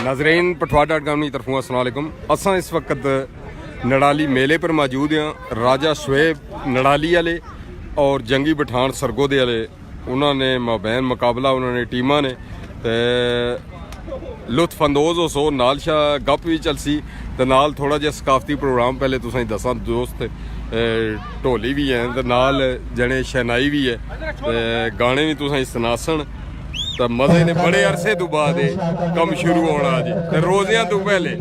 नाजरीन पठवा.com की तरफों अस्सलाम वालेकुम। असां इस वक्त नड़ाली मेले पर मौजूद हैं। राजा शुएब नड़ाली वाले और जंगी पठान सरगोदे वाले उन्होंने माबैन मुकाबला उन्होंने टीमां ने ते लुत्फअंदोज़ हो सो नाल शाह गप भी चलसी ते नाल थोड़ा जिहा सकाफती प्रोग्राम पहले तुसें दसां दोस्त ढोली भी हैं ते नाल जने शहनाई भी है ते गाने भी तुसें सनासन तो मजे ने बड़े अरसे तो बाद कम शुरू होना जी ते रोज़ियां तो पहले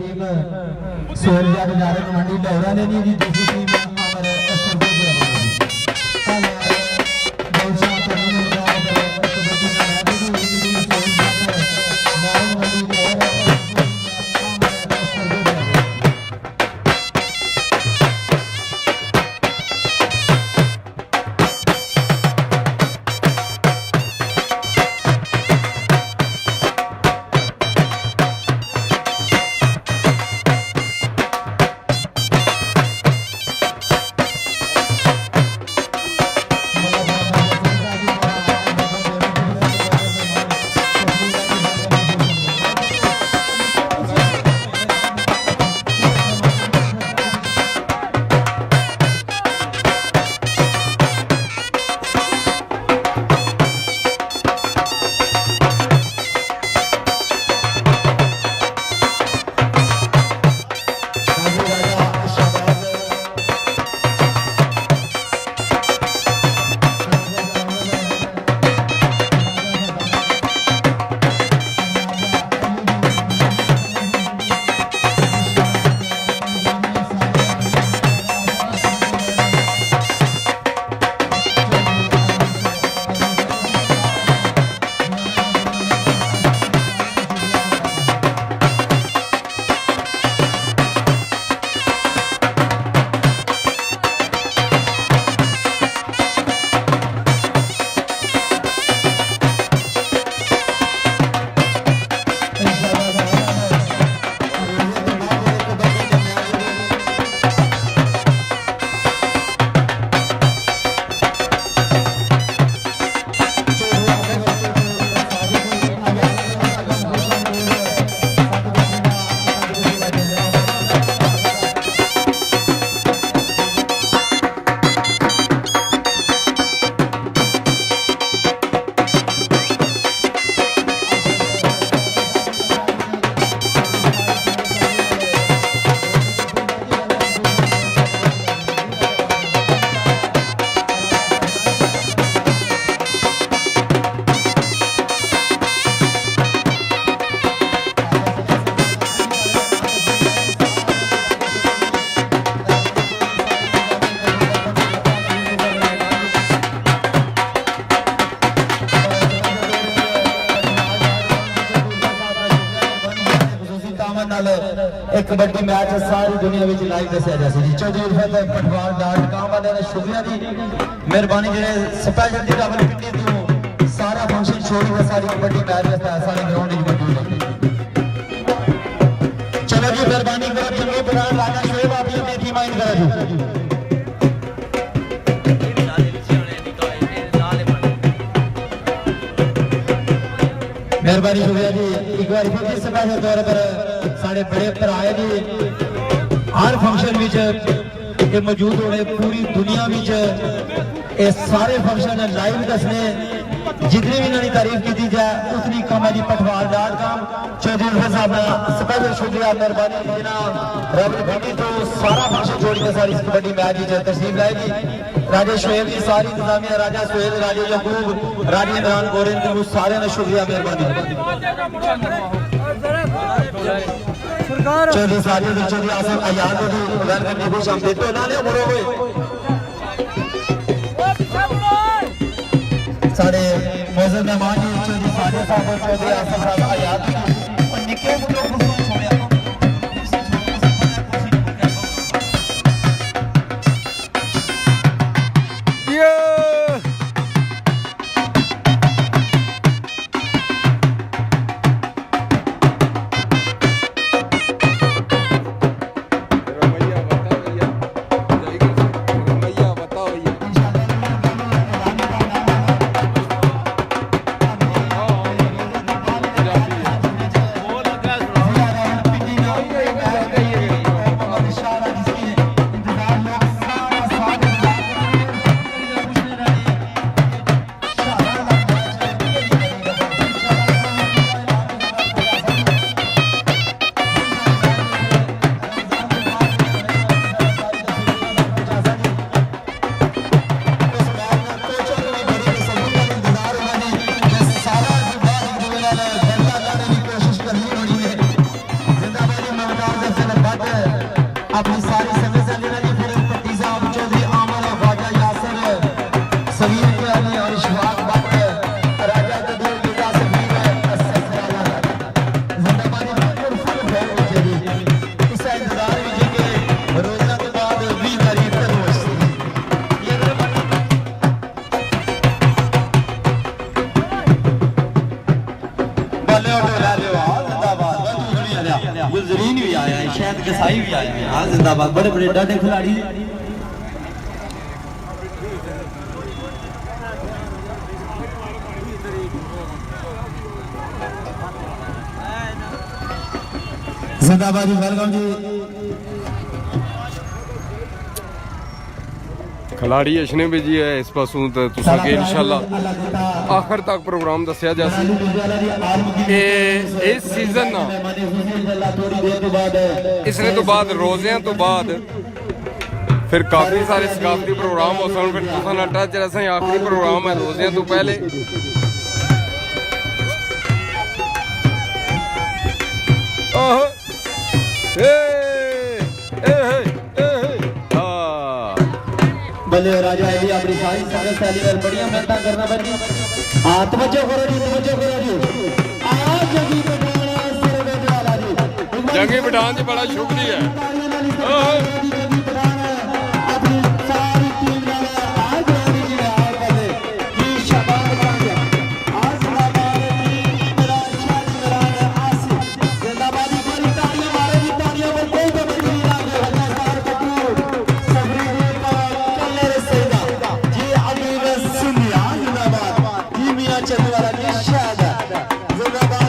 एक कबड्डी मैच सारी दुनिया में लाइव दसिया जाए जी। चौधरी उल्फत पठवाल.com वाले ने शुक्रिया जी मेहरबानी जो स्पैशल जी रावलपिंडी तो सारा फंक्शन छोड़ के सारी कबड्डी मैच सारे ग्राउंड में मौजूद है। चलो जी मेहरबानी करो जंगी पठान राजा शुएब आप अपनी टीम इन करो जी। मेहरबानी शुक्रिया जी। एक बार फिर स्पेशल तौर पर साढ़े बड़े भरा जी हर फंक्शन मौजूद होने पूरी दुनिया सारे फंक्शन लाइव दसने जितनी भी इन्होंने तारीफ की जाए उतनी कम है जी। पठवाल.com चौधरी उल्फत साहब का स्पेशल शुक्रिया मेहरबानी जनाब रावलपिंडी तो सारा फंक्शन छोड़ के सारी कबड्डी मैच तशरीफ लाएगी। राजा शुएब की सारी इंतजामिया राजा सुहेल राजा यकूब राजा इमरान गोरेन सारे ने शुक्रिया मेहरबानी। चौधरी साजिद चौधरी आसिफ अयान को भी वेलकम की खुश आमदीद तो ना ले मुड़ो हुए सारे मौजूद मेहमान जी चौधरी साजिद साहब चौधरी आसिफ साहब अयान और निके मुड़ो छोड़िया बल्ले ऑटो ला लो जिंदाबाद गुलजरीन भी आया है शायद कसाई भी आया है हाँ जिंदाबाद बड़े बड़े डाटे खिलाड़ी जिंदाबाद जी वेलकम जी खिलाड़ी अशने भी जी है इस पासों तो तुसा के इंशाल्लाह आखिर तक प्रोग्राम दसिया जासी इस सीजन ना इसने तो बाद रोज़ियां तो बाद फिर काफ़ी सारे सकाफती प्रोग्राम हो सन फिर तुसा ना टच रहा आखिरी प्रोग्राम है रोज़ियां तो पहले बल्ले राजा है जी अपनी सारी संगत सैली पर बढ़िया मेहनत करना बनी हां तवज्जो करो जी आज जंगी पठान जी बड़ा शुक्रिया अपनी सारी टीम आज जी शाबाश आज मेरा आसिफ जिंदाबादी बड़ी तालियां मारे जी तालियां पर कोई कमी नहीं लागे हजार कपूर सबरी चंदवाला जी शायद जिंदाबाद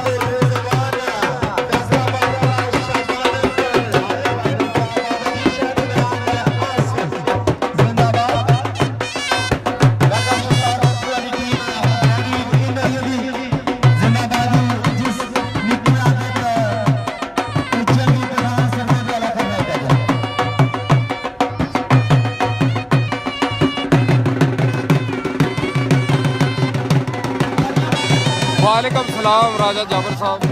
वालेकुम सलाम राजा जाबर साहब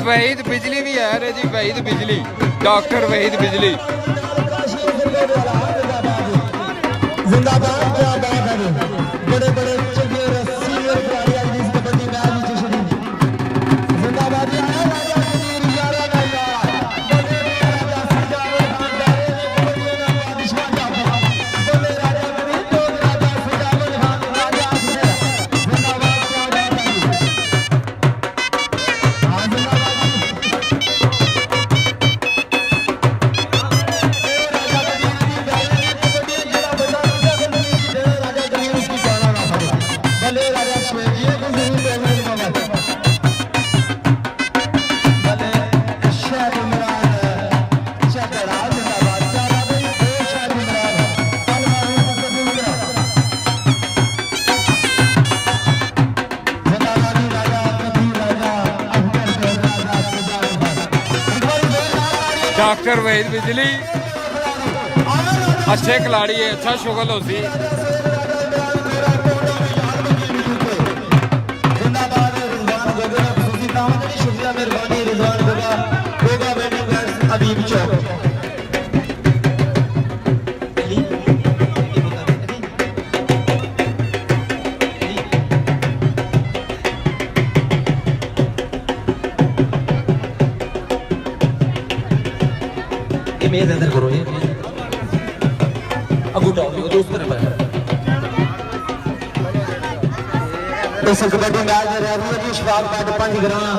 वहीद बिजली भी है रे जी वहीद बिजली डॉक्टर वहीद बिजली जिंदाबाद क्या बात है बड़े बड़े सीनियर खिलाड़ी आज इस कबड्डी मैच में शरीक जिंदाबाद डॉक्टर वहीद बिजली अच्छे खिलाड़ी है अच्छा शुगल हो सी शुक्रिया मेहरबानी रिजवान होगा अबीब चौक मेज अंदर करो ये अगूटा दोस्त पर इस कबड्डी मैच दे रेफरी जी शफाक पाट 5 ग्रां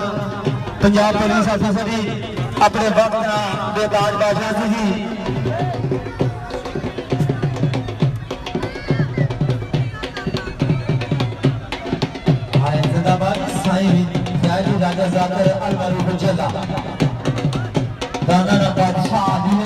पंजाब पुलिस अफसर जी अपने वक्त ना बेताज बादशाह जी हाय जिंदाबाद साईं याजी राजा जाकर अलमरूफ जल्ला दाना बादशाह जी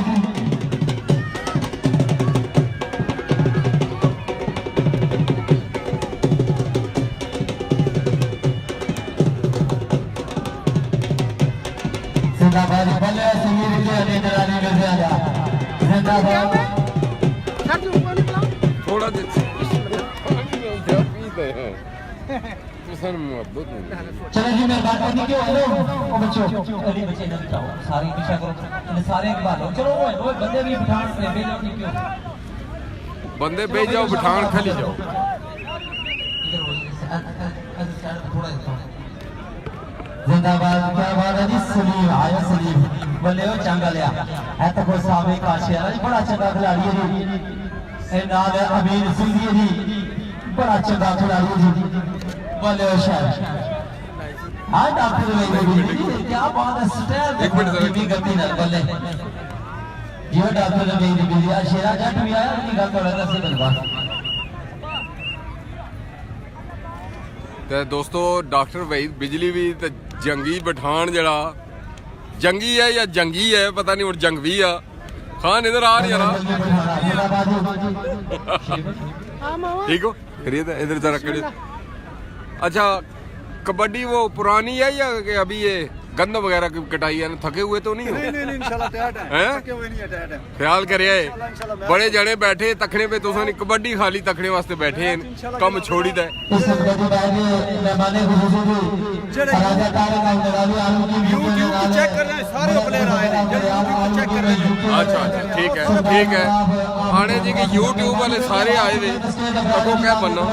जिंदाबाद भले समीर के अली दरानी में ज्यादा जिंदाबाद थोड़ा सन मोहब्बत नहीं चलो जी मैं बात करनी क्यों हेलो ओ बच्चों अली बच्चे इधर जाओ सारे पीछा करो इन्हें सारे एक बार लो चलो वो बंदे भी बिठान पे भेजो नहीं क्यों बंदे भेज जाओ बिठान खली जाओ इधर हो थोड़ा जिंदाबाद क्या बात है जी सलीम आया सलीम बल्ले ओ चंगा लिया है तो कोई साहब का शेर है बड़ा चंगा खिलाड़ी है जी ए नाल अमीर सिंह जी बड़ा चंगा खिलाड़ी है जी बल्ले ओ शेर हां डॉक्टर भाई क्या बात है स्टाइल एक मिनट जरा भी गलती ना बल्ले जी डॉक्टर भाई ने भी यार शेरा जट भी आया उनकी गल तो लगा से बनवा ਤੇ ਦੋਸਤੋ ਡਾਕਟਰ ਵਹੀਦ ਬਿਜਲੀ ਵੀ ਤੇ ਜੰਗੀ ਪਠਾਨ ਜਿਹੜਾ ਜੰਗੀ ਹੈ ਜਾਂ ਜੰਗੀ ਹੈ ਪਤਾ ਨਹੀਂ ਹੁਣ ਜੰਗਵੀ ਆ ਖਾਨ ਇਧਰ ਆ ਯਾਰ ठीक हो करिए था इधर जरा करिए अच्छा कबड्डी वो पुरानी है या कि अभी ये गंद वगैरह की कटाई है थके हुए तो नहीं हो नहीं इंशाल्लाह टाइट है थके हुए नहीं है टाइट है ख्याल करिए बड़े जने बैठे तखने पे तुसा नहीं कबड्डी खाली तखने वास्ते बैठे हैं कम छोड़ी दे यूट्यूब पे चेक कर रहे हैं सारे प्लेयर आए हैं यूट्यूब पे चेक कर रहे हैं अच्छा ठीक है आने जी के यूट्यूब वाले सारे आए थे तको क्या बनना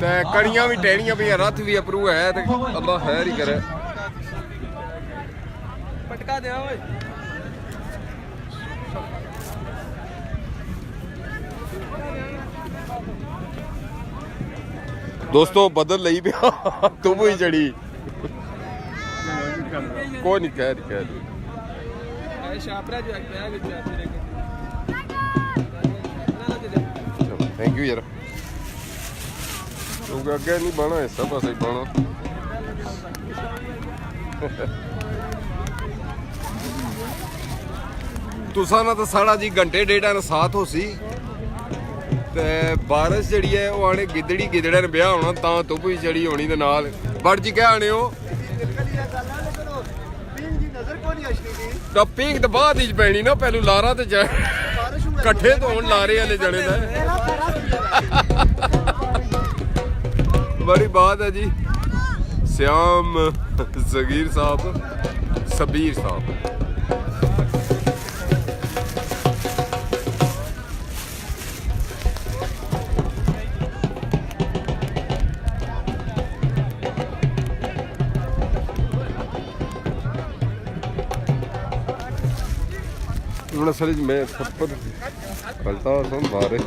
ਤੇ ਕੜੀਆਂ ਵੀ ਟਹਿਣੀਆਂ ਵੀ ਰੱਥ ਵੀ ਅਪਰੂ ਹੈ ਤੇ ਅੱਲਾ ਖੈਰ ਹੀ ਕਰੇ पटका दे ओए ਦੋਸਤੋ ਬਦਲ ਲਈ ਪਿਆ ਤੂੰ ਵੀ ਜੜੀ ਕੋਈ ਨਹੀਂ ਕਹਿ ਰਹੀ शापरा जो है विच थैंक यू यार क्योंकि अगे नहीं बना हिस्सा बस ही बना तुसा ना तो साढ़ा जी घंटे डेढ़ ने साथ हो सी ते बारिश जड़ी है वो आने गिदड़ी गिदड़े ने ब्याह होना तां धुप भी चढ़ी होनी ते नाल बड़ जी क्या आने हो तो पीक तो बाद ही पैनी ना पहलू लारा ते कट्ठे तो हुण लारे वाले जने दा बड़ी बात है जी श्याम जगीर साहब सबीर साहब असल मैं थप्पड़ गलता सुन मारे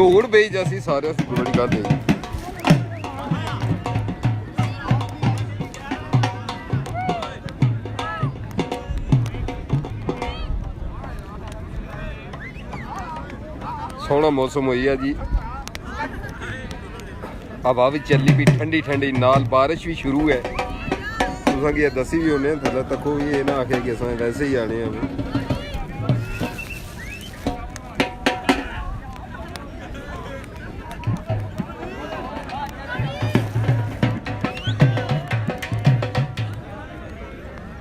ਧੂੜ ਬਈ ਜੈਸੀ ਸਾਰਿਆਂ ਸੀ ਬੜੀ ਗੱਲ ਹੈ सोहना मौसम हुई है जी हवा भी चली भी ठंडी ठंडी नाल बारिश भी शुरू है तुसा की दसी भी होने थल्ले तको भी ये ना आखे कि असां वैसे ही आने हैं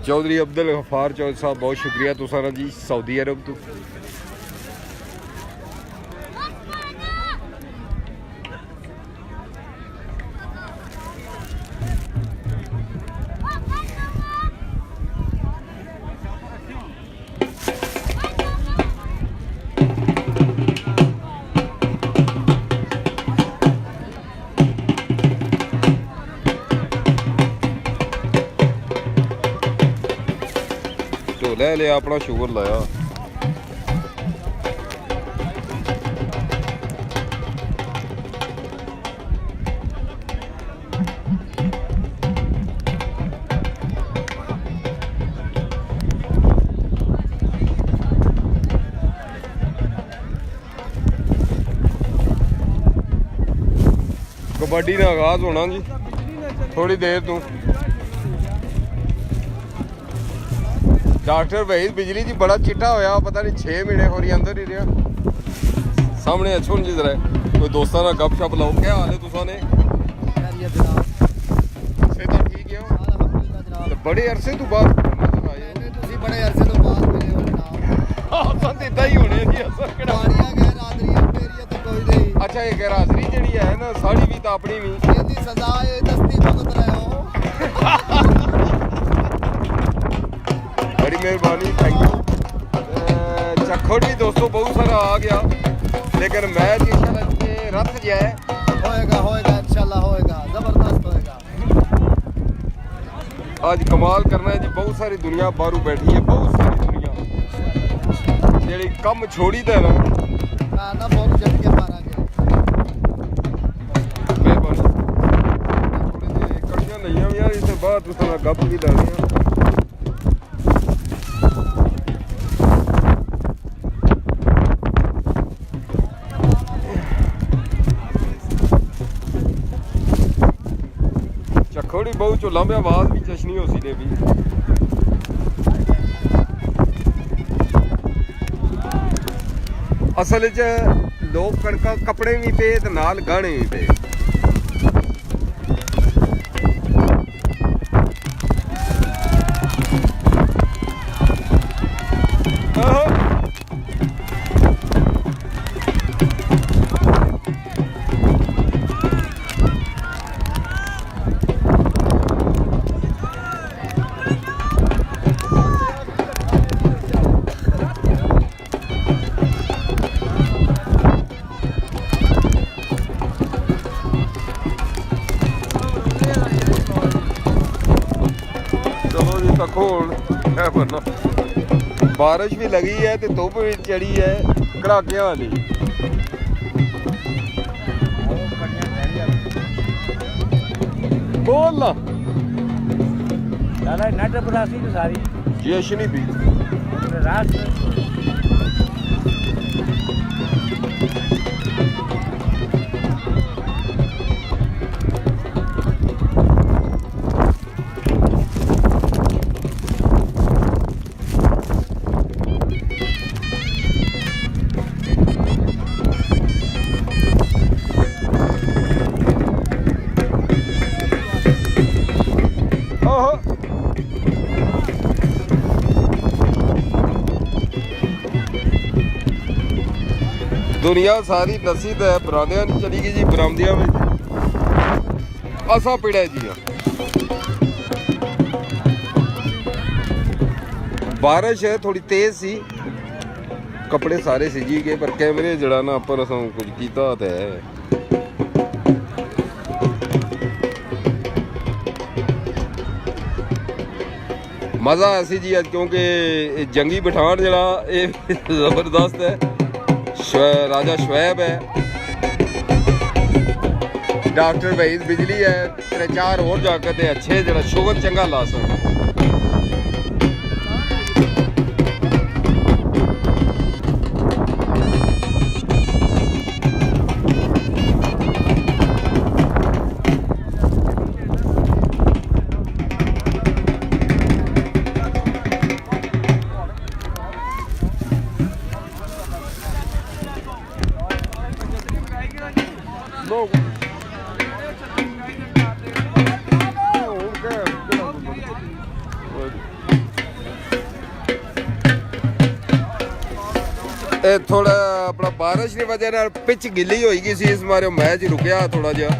चौधरी अब्दुल गफार चौधरी साहब बहुत शुक्रिया तुसा जी सऊदी अरब तो ले लिया अपना शुगर लाया कबड्डी का आगाज होना जी थोड़ी देर तू डॉक्टर वहीद बिजली जी बड़ा चिट्टा होया पता नहीं 6 महीने हो रही अंदर ही रहा सामने अच्छो जी जरा कोई दोस्तों का गप शप लाओ क्या हाल है तुसा ने ਬੜੇ ਅਰਸੇ ਤੋਂ ਬਾਅਦ ਨਜ਼ਰ ਆਏ ਕਹਿੰਦੇ ਤੁਸੀਂ ਬੜੇ ਅਰਸੇ ਤੋਂ ਬਾਅਦ ਮਿਲੇ ਹੋ ਜਨਾਬ। ਅਸਾਂ ਤੇ ਇਦਾਂ ਹੀ ਹੋਣੇ ਜੀ ਅਸਾਂ ਕਿਹੜਾ ਪਾਣੀਆਂ ਗਏ ਰਾਦਰੀਆਂ ਮੇਰੀਆਂ ਤੇ ਕੋਈ ਨਹੀਂ। ਅੱਛਾ ਇਹ ਗੈਰਾਜ਼ਰੀ ਜਿਹੜੀ ਹੈ ਨਾ ਸਾਡੀ ਵੀ ਤਾਂ ਆਪਣੀ ਵੀ ਇਹਦੀ ਸਜ਼ਾ ਇਹ ਦਸਤੀ ਭੁਗਤ ਰਹੇ ਹੋ। ਬੜੀ ਮਿਹਰਬਾਨੀ ਥੈਂਕ ਯੂ ਚੱਖੜ ਵੀ ਦੋਸਤੋ ਬਹੁਤ ਸਾਰਾ ਆ ਗਿਆ ਲੇਕਿਨ ਮੈਚ ਇੰਸ਼ਾਅੱਲਾ ਰੱਥ ਜਾਏ होएगा इंशाल्लाह होएगा जबरदस्त होएगा। आज कमाल करना है जी बहुत सारी दुनिया बाहरों बैठी है बहुत सारी दुनिया ਜਿਹੜੀ ਕੰਮ ਛੋੜੀ ਦਾ ਨਾ ना बहुत झटके मारांगे। ਮਿਹਰਬਾਨੀ ਥੋੜੇ ਜਿਹੇ ਕੜੀਆਂ ਲਈਆਂ ਵੀ ਆ ਇਸ ਤੋਂ ਬਾਅਦ ਤੁਸੀਂ ਗੱਪ ਵੀ ਲਾਣੇ ਆ ਚੱਖੋੜੀ ਬਹੁਤ ਚੋ ਲੰਬੇ ਆਵਾਜ਼ ਵੀ ਚਸ਼ਨੀ ਹੋ ਸੀ ਨੇ ਵੀ ਅਸਲ 'ਚ ਲੋਕ ਕਣਕਾਂ ਕੱਪੜੇ ਵੀ ਪਏ ਤੇ ਨਾਲ ਗਾਣੇ ਵੀ ਪਏ बारिश भी लगी है तो धुप भी चढ़ी है कड़ाकियां वाली बोल ना नट बरासी तो सारी जश्नी भी रात दुनिया सारी नसी तो है बरादियां नहीं चली गई जी बरामदियां में असा पिड़ा जी बारिश है थोड़ी तेज सी कपड़े सारे सिजी गए पर कैमरे जड़ा ना पर असा कुछ कीता तो है मज़ा ऐसी जी अज क्योंकि जंगी पठान जड़ा ये जबरदस्त है राजा शुएब है डॉक्टर वहीद बिजली है 3-4 और जाकर अच्छे जरा शुगर चंगा ला सकते थोड़ा अपना बारिश की वजह नाल पिच गिली हो गई सी इस मारे मैच रुकिया थोड़ा जिहा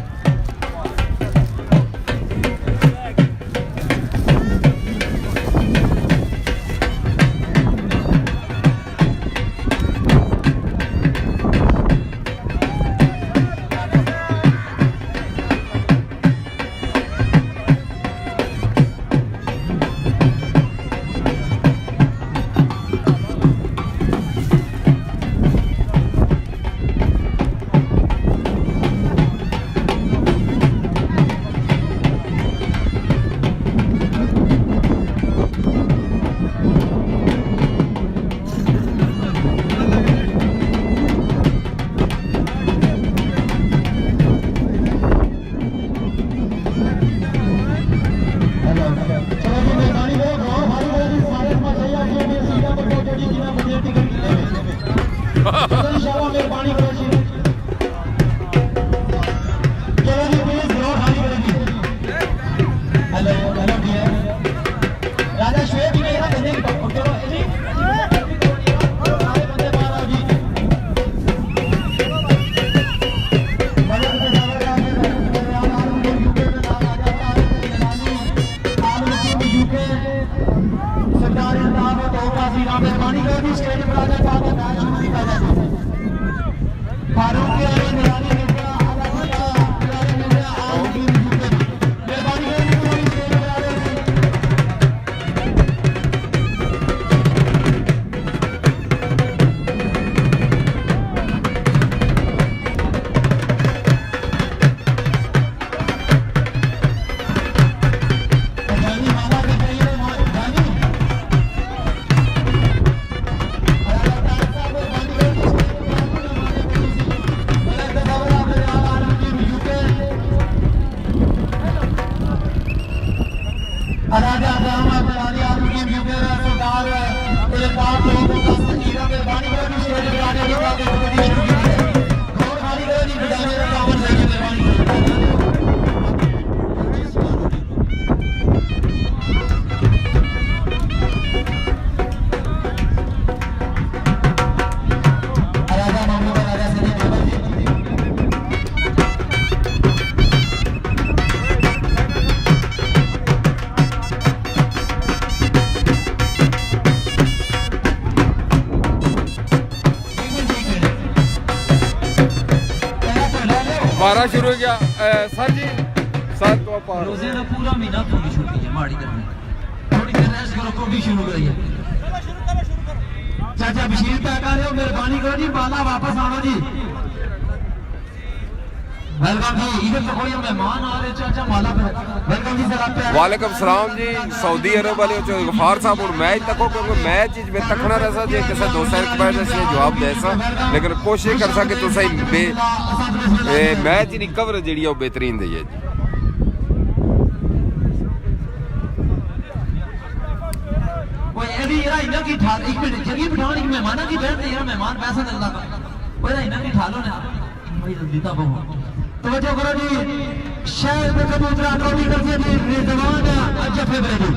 राजा रामा राजा आलमगीर यूके सरदार इल्ताफ लोगों का सकीरा मेहरबानी करो शेर बजाने की बात शुरू की है घोड़ खाली करो जी बजाने का काम लेके मेहरबानी राजा मामू का राजा सनी बाबा जी हमारा शुरू हो गया सर जी सर तो आप रोजे का पूरा महीना थोड़ी छुट्टी है माड़ी करनी थोड़ी देर रेस्ट करो को भी शुरू करिए चाचा बशीर क्या कर रहे हो मेहरबानी करो जी बाला वापस आओ जी वेलकम जी इधर तो कोई मेहमान आ रहे चाचा माला पे वेलकम जी सर आप वालेकुम सलाम जी सऊदी अरब वाले गफार साहब और मैच तको क्योंकि मैच में तकना रहसा जे किसी दोस्त के पास से जवाब देसा लेकिन कोशिश कर सके तो सही मैच की कवरेज जी बेहतरीन दी है जी कोई एडी यार इना की ठाल एक मिनट जगह बिठाओ एक मेहमान की बैठ यार मेहमान पैसा दे लगा ओए इना की ठालो ना भाई जल्दी ता बहु तवज्जो करो जी शहर में कबूतरा ट्रॉफी करते जी रिजवान अजफे बरेली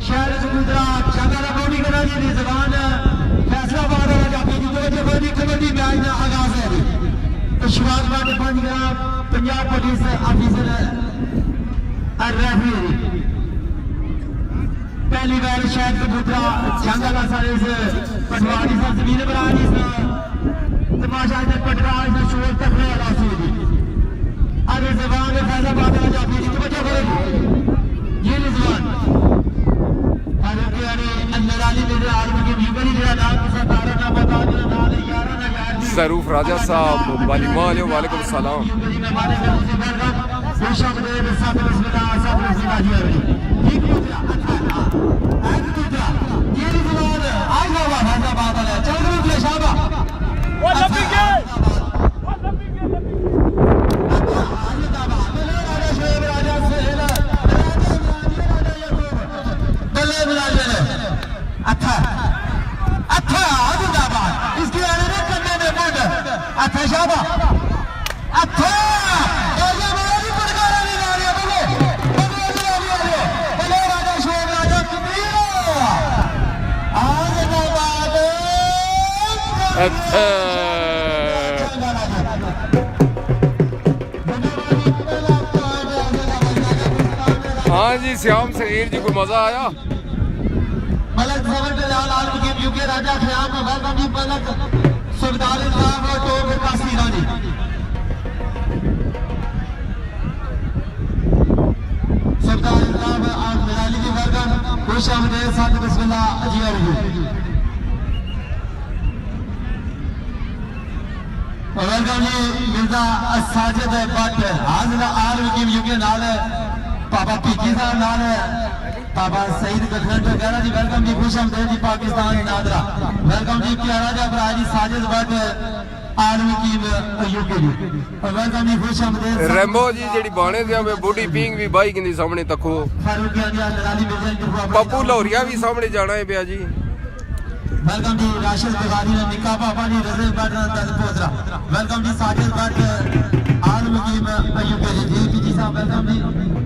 शहर कबूतरा जगह ट्रॉफी करा जी रिजवान फैसलाबाद राजा जी तवज्जो करो जी कबड्डी मैच का आगाज है जी तो शुरुआत बात पंजाब पुलिस ऑफिसर और रेफरी पहली बार शायद कबूतरा जंगल सारे पटवारी से जमीन पर आ जी तमाशा इधर पटवारी से शोर तक रहा रासी दी अरे जवान में फैसलाबाद राजा जी तवज्जो करो ये रिजवान अरे प्यारे अल्लाह मेरे आलम के वीवर ही जरा नाम से तारा ना बता दिया ना यारा ना यार सरूफ राजा साहब वालेकुम वालेकुम सलाम हमारे घर से बैठकर पेशा बदे सब बिस्मिल्लाह जी ठीक कबूतरा कबूतरा ये रिजवान आज बाबा फैसलाबाद वाला चल कबूतरा शाबा वो लंबी के अच्छा अच्छा जिंदाबाद इसकी आने करने में मुंड अच्छा शाबा अच्छा ये बड़ी पटकारा नहीं आ रही है बोलो राजा शोभ राजा कबीर आज जिंदाबाद अच्छा हाँ जी श्याम शरीर जी को मजा आया मलक जबर बिलाल आलमगीर यूके राजा ख्याम में वेलकम जी मलक सुबदार इल्लाह और टोप कासी रानी सुबदार इल्लाह में आज मिलाली जी वेलकम खुश आमदीद साथ बिस्मिल्लाह जी अरजू वेलकम जी मिर्जा साजिद भट्ट हाजिर आलमगीर यूके नाल पापा पीकी साहब नाल बाबा सईद गठन वगैरह जी वेलकम जी खुश आमदीद जी पाकिस्तान नादरा वेलकम जी प्यारा जा भरा जी साजिद भट्ट आर्मी की यूके जी वेलकम जी खुश आमदीद रेमो जी जेडी बाणे से हमें बूढ़ी पिंग भी बाई किंदी सामने तको फारूक जी नराली मिर्जा जी पप्पू लौरिया भी सामने जाना है पिया जी वेलकम जी राशिद बगारी ने निका पापा जी रज़े भट्ट तक पोतरा वेलकम जी साजिद भट्ट आर्मी की यूके जी जी साहब वेलकम जी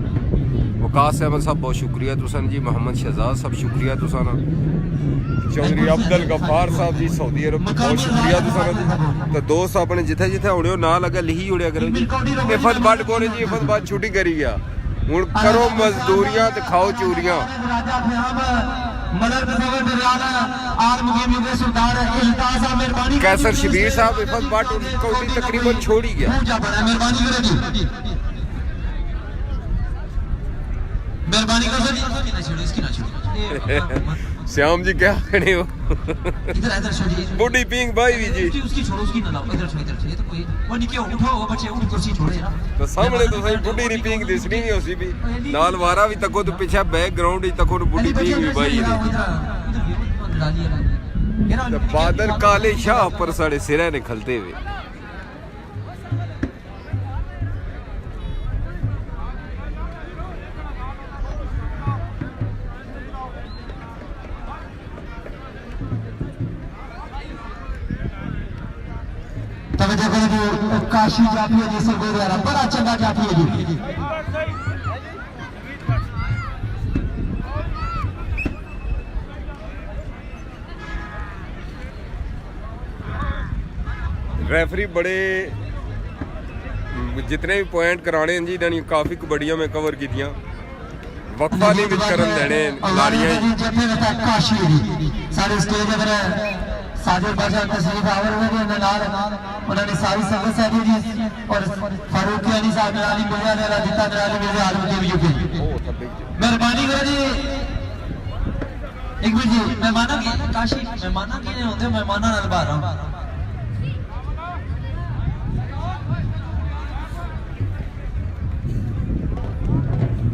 वकास अहमद साहब बहुत शुक्रिया तुसन जी मोहम्मद शहजाद साहब शुक्रिया तुसाना चौधरी अब्दुल गफ्फार साहब जी सऊदी अरब बहुत शुक्रिया तुसाना जी तो दोस्त अपने जिथे जिथे उड़े ना लगे लिही उड़िया करो जी इफत भट्ट बोले जी इफत भट्ट छुट्टी करी गया हूँ करो मजदूरियां ते खाओ चूरियां कैसर शबीर साहब इफत भट्ट उनको तकरीबन छोड़ ही गया मेहरबानी कर सर इसकी ना छोड़ो श्याम जी क्या खड़े हो इधर छोड़िए बूढ़ी पिंग भाई भी जी उसकी छोड़ो उसकी ना लाओ इधर छोड़िए तो कोई वो निके उठाओ बच्चे उठ कुर्सी छोड़े ना तो सामने तो सही बूढ़ी री पिंग दिसनी नहीं उसी भी नाल वारा भी तको तो पीछे बैकग्राउंड ही तको बूढ़ी पिंग भी भाई ने बादल काले शाह पर साढ़े सिरे निकलते हुए देखो जी काशी जाफी है जी सरगोधे वाला बड़ा चंगा जाफी है जी रेफरी बड़े जितने भी पॉइंट कराने हैं जी इन्होंने काफ़ी कबड्डियां में कवर कीतियां वक्फा नहीं विच करन देने लाड़ियां जी जथे बता काशी जी सारे स्टेज पर साजिद बादशाह तशरीफ आवर हुए ने नाल उन्होंने सारी संगत साथी जी और फारूक अली साहब अली मिर्जा ने राजिता अली मिर्जा आलम के यूपी मेहरबानी करो जी एक मिनट जी मेहमाना की काशी मेहमाना की होंगे मेहमाना नाल बाहर रहा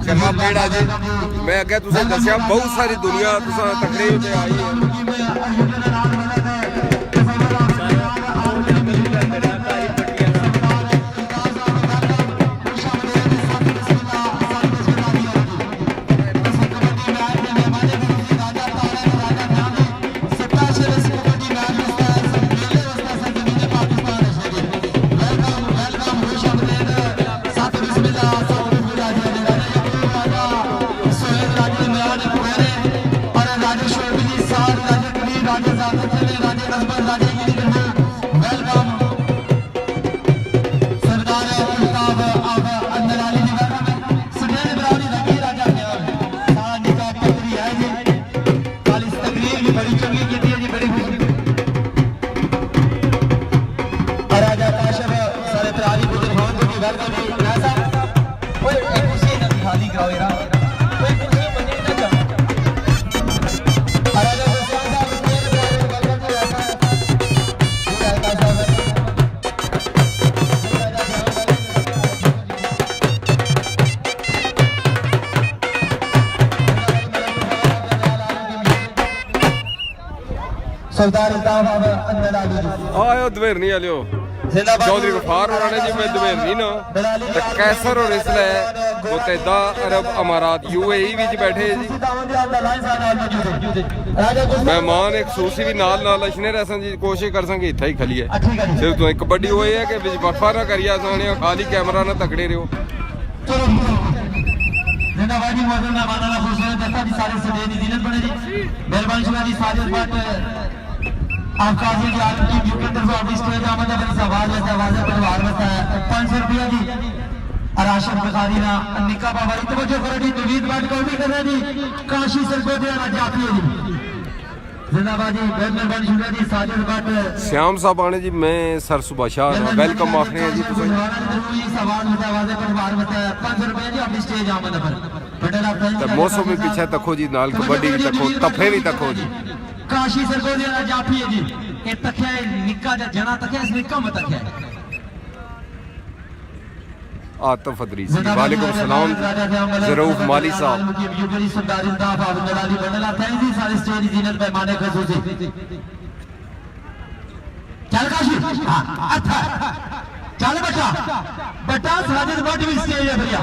चंगा बेड़ा जी मैं अगे तुसें दस्या बहुत सारी दुनिया तुसां तकरीब ते आई है सरदार इल्ताफ अंदर आलू जी आयो दवेरनी वालियो चौधरी गफार होना ने जी मैं दवेरनी ना ते कैसर और इसले मुत्तहिदा अरब अमारात यूएई विच बैठे जी मेहमान एक सूसी भी नाल नाल अशने रहसन जी कोशिश कर संगे इत्थे ही खली है सिर्फ तो एक कबड्डी होई है कि विच वफा ना करिया साने खाली कैमरा ना तकड़े रहो जिंदाबाद जी मौजूद मेहमानां दा खूबसूरत दस्ता जी सारे सदे दी जिन्नत बने जी मेहरबानी शुक्रिया जी साजिद भट्ट आकाशी की आलम की यूके तरफ ऑफिस स्टेज आमद है बड़ी सवाल है आवाज़ परिवार में है 500 रुपया जी अराशद बुखारी ना निका बाबा की तवज्जो करो जी नवीद बात को भी कर रहे जी काशी सरगोधे वाला जाफी है जी जिंदाबाद जी बहुत मेहरबानी शुक्रिया जी साजिद भट्ट श्याम साहब आने जी मैं सर सुबह शाह वेलकम आखने हैं जी तुसें सवाल में आवाज़ परिवार में 500 रुपया जी ऑफिस स्टेज आमद है बटन आप ते मौसम भी पीछे तको जी नाल कबड्डी भी तको तफे भी तको जी काशी सरगोधे वाला जाफी है जी ये तख्या निक्का जना तख्या इस निक्का में तख्या आतिफ अदरीसी वालेकुम सलाम ज़रूफ माली साहब यूपी सरदार इल्ताफ अंदर आली बंडला थैंक यू सारे स्टेज जिन्नत पैमाने खसूसी चल काशी अच्छा चल बेटा बेटा साजिद भट्ट भी स्टेज है भैया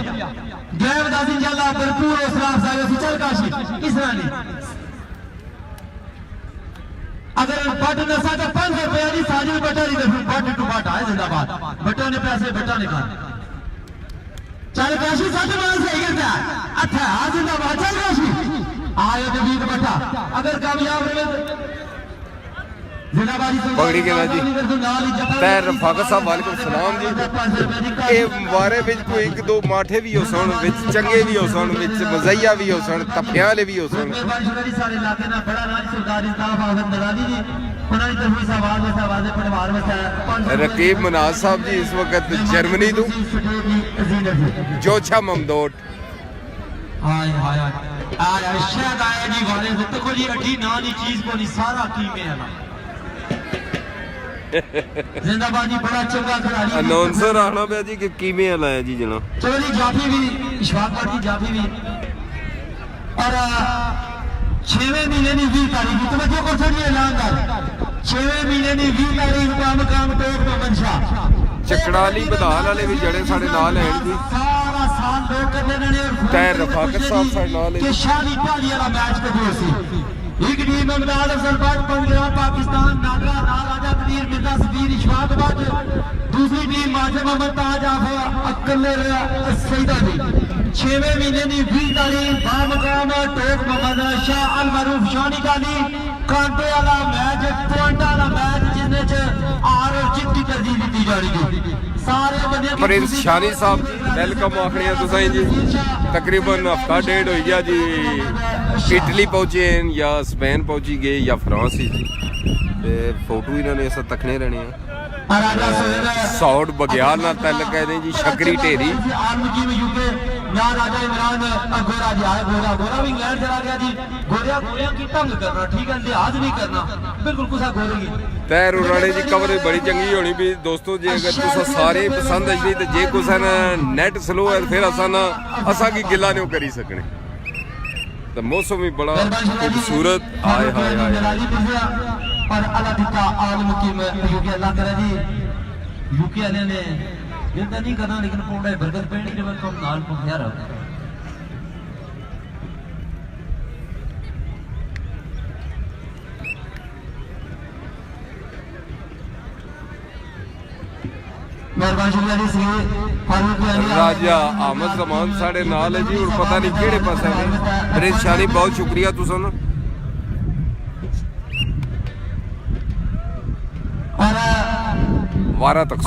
गैब दासी जल्ला भरपूर हौसला अफजाई चल काशी इस तरह नहीं अगर बट नशा तो 500 रुपया जी साजिद बटा बट टू बट आए जिंदाबाद बटों ने पैसे बटा ने खा चल काशी साथ में सही करता है अच्छा आज जिंदाबाद चल काशी आए नवीद बटा अगर कामयाब रहे पगड़ी के ना जी तैर रफाकत साहब वालेकुम सलाम जी ये वारे विच कोई एक दो माठे भी हो सन विच चंगे भी हो सन विच मज़ैया भी हो सन तफियां वाले भी हो सन सारे इलाके ना बड़ा राज सरदार इल्ताफ आगन दलाली जी उन्होंने तरफ से आवाज में आवाज परिवार में रकीब मनाज साहब जी इस वक्त जर्मनी तो जोछा ममदोट हाय हाय हाय शायद आया जी वाले देखो जी अड्डी ना दी चीज को नहीं सारा कीमे है जिंदाबाद जी बड़ा चंगा खिलाड़ी अनाउंसर आना पे जी कि कीमे लाया जी जना चलो जी जाफी भी इशफाक जी जाफी भी और 6वें महीने की 20 तारीख तो बच्चों को सही ऐलान कर 6वें महीने की 20 तारीख को मकाम टोक में मंशा चकड़ाली बधाल वाले भी जड़े साडे नाल हैं जी सारा साल लोग करने ने तैर रफाकत साहब साडे नाल कि शादी पाली वाला मैच कदों सी एक टीम इमदाद अफजल भट्ट पंजाब पाकिस्तान नागरा नाल राजा कबीर मिर्जा सफीर इशफाक भट्ट दूसरी टीम माजिद मोहम्मद ताज आफ अक्कल सईदा दी 6वें महीने की 20 तारीख बामकाम टोक मोहम्मद शाह अल मरूफ शानी काली कांटे वाला मैच पॉइंट वाला मैच जिसने च आर और जित की तरजीह दी जाएगी सारे बंदे प्रिंस शानी साहब वेलकम आखने तुसाई जी तकरीबन हफ्ता डेढ़ हो गया जी इटली पहुंचे हैं या स्पेन पहुंची गए या फ्रांस ही जी ते फोटो इन्होंने ऐसा तकने रहने हैं सौड़ बगियार ना तल कहते जी शकरी ढेरी ना राजा इमरान गोरा जी आए गोरा गोरा भी इंग्लैंड चला गया जी गोरिया गोरिया की ढंग करना ठीक है लिहाज नहीं करना बिल्कुल कुछ गोरे की तैर उड़ाने की कवरेज बड़ी चंगी होनी भी दोस्तों जे अगर तुसा सारे पसंद आई तो जे कुछ नेट स्लो है फिर असा की गिला नहीं करी सकने तो मौसम भी बड़ा खूबसूरत आए हाय हाय और अल्लाह दिता आल मुकीम यूके अल्लाह करे जी यूके वाले ने ये तो नहीं करना लेकिन पौड़ा बरकत पेड़ के वक्त हम नाल पहुंचा रहा राजा अहमद जमान साढ़े नाल है जी और पता नहीं केड़े पासे प्रिंस शानी बहुत शुक्रिया तुसन वारा तक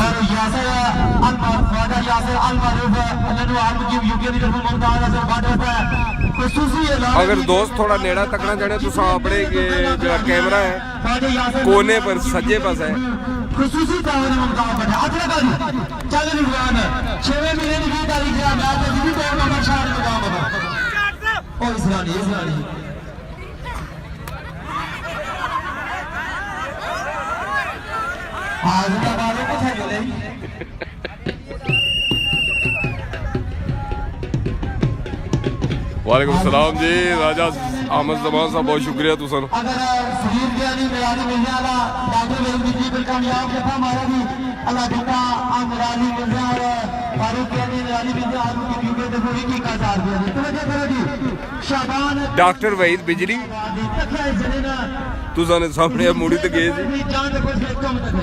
अगर दोस्त थोड़ा नेड़ा तकना चाहे तो अपने जो कैमरा है कोने पर सज्जे पास है खुसूसी चल रिजवान 6वें महीने की 20 तारीख का मैच है जी तो नंबर 4 लगाम बाबा ओ इसरानी आज का बारे कुछ है बोले वालेकुम सलाम जी राजा अहमद जमान साहब बहुत शुक्रिया तुसन अगर शरीर के अली मेराजी मिलने वाला डॉक्टर वेल जी पर कामयाब जफा मारा भी अल्लाह बेटा हम मेराजी मिलने और फारूक के अली मेराजी मिलने आज की वीडियो देखो की का चार दिया जी तवज्जो करो जी शाबान डॉक्टर वहीद बिजली तखया जनेना तुसन सामने मुड़ी ते गए जी जान देखो कम तक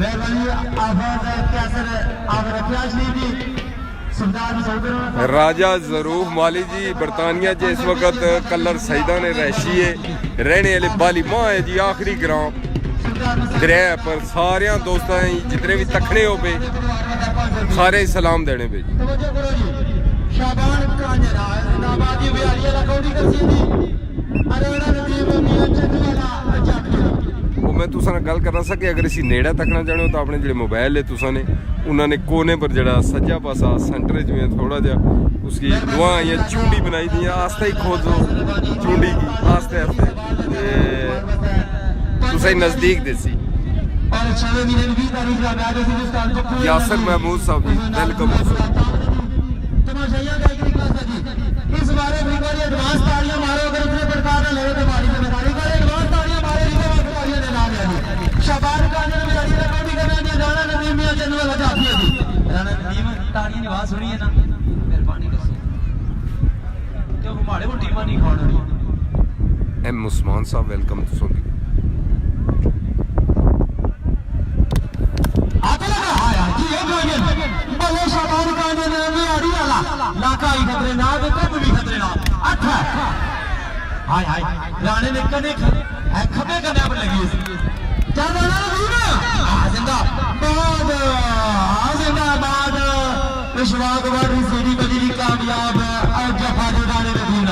मेहरबानी आवाज कैसर आवर अभ्यास नहीं दी राजा जरूफ माली जी बरतानिया च इस वक्त कलर सईदा ने रैशी है रहने वाले बाली मां है जी आखिरी ग्राम दरिया पर सारे दोस्तों जितने भी तखने हो पे सारे सलाम देने पे मैं तुसा गल करना सके अगर इसी नेड़ा तकना चाहते हो तो अपने जो मोबाइल है तुसा ने उन्होंने कोने पर जरा सज्जा पासा सेंटर में थोड़ा जा उसकी दुआ या चूंडी बनाई दी आस्ते ही खोदो चूंडी की आस्ते आस्ते तुसा ही नजदीक देसी यासर महमूद साहब जी वेलकम इस बारे में एडवांस तालियां मारो अगर इतने प्रकार ना ले तो हमारी जिम्मेदारी का एडवांस तालियां मारे तालियां ने नाम यानी शबान का ने मेरा जी रिकॉर्डिंग करना है गाना नदीम में जन्म लगा जाती है जी राणा नदीम तालियां ने आवाज सुनी है ना मेहरबानी करो क्यों हमारे को टीमां नहीं खाना एम उस्मान साहब वेलकम तुसो की आते लगा हां जी ये गोयन बले शबान का ने में आड़ी वाला लाकाई खतरे ना कब भी खतरे ना अच्छा हाय हाय राणे ने कने खबे करने पर लगी चल राणा ना जिंदा बाद विश्वास वाली सीधी बड़ी कामयाब और जफा जो राणे नदीम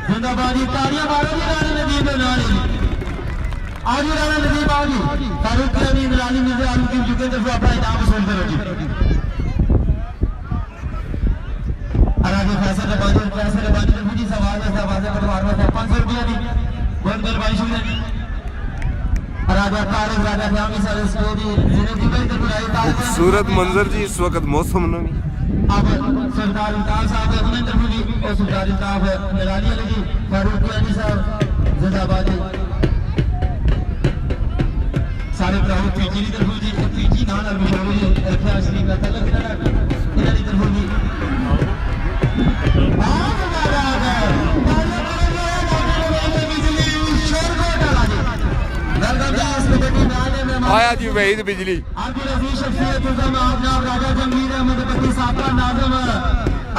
जिंदाबाद तालियां मारो जी राणे नदीम नाल आज राणा नदीम आओगी फारूक की अमीन रानी मिर्जा आलू की जुगे तो अपना इनाम वसूल करो जी आगे फैसले बाजी मुझे सवाल है आवाज़ें पटवार में 500 रुपया दी बहुत मेहरबानी शुक्रिया राजा तारिक राजा फयामी सर स्टोरी जिन्हें दुबई तक बुलाई तारिक खूबसूरत मंजर जी इस वक्त मौसम में अब सरदार इल्ताफ साहब है उन्हें तरफ भी और सरदार इल्ताफ है मेरानी अली जी फारूक अली साहब जिंदाबाद सारे प्रभु पीजी की तरफ जी पीजी नाल अलमशोरी जी रखिया श्री का तलक इन्हां दी तरफ जी आया जी वहीद बिजली आपकी रजीज शख्सियत जनाब राजा जंगीर अहमद बट्टी साहब नाज़िम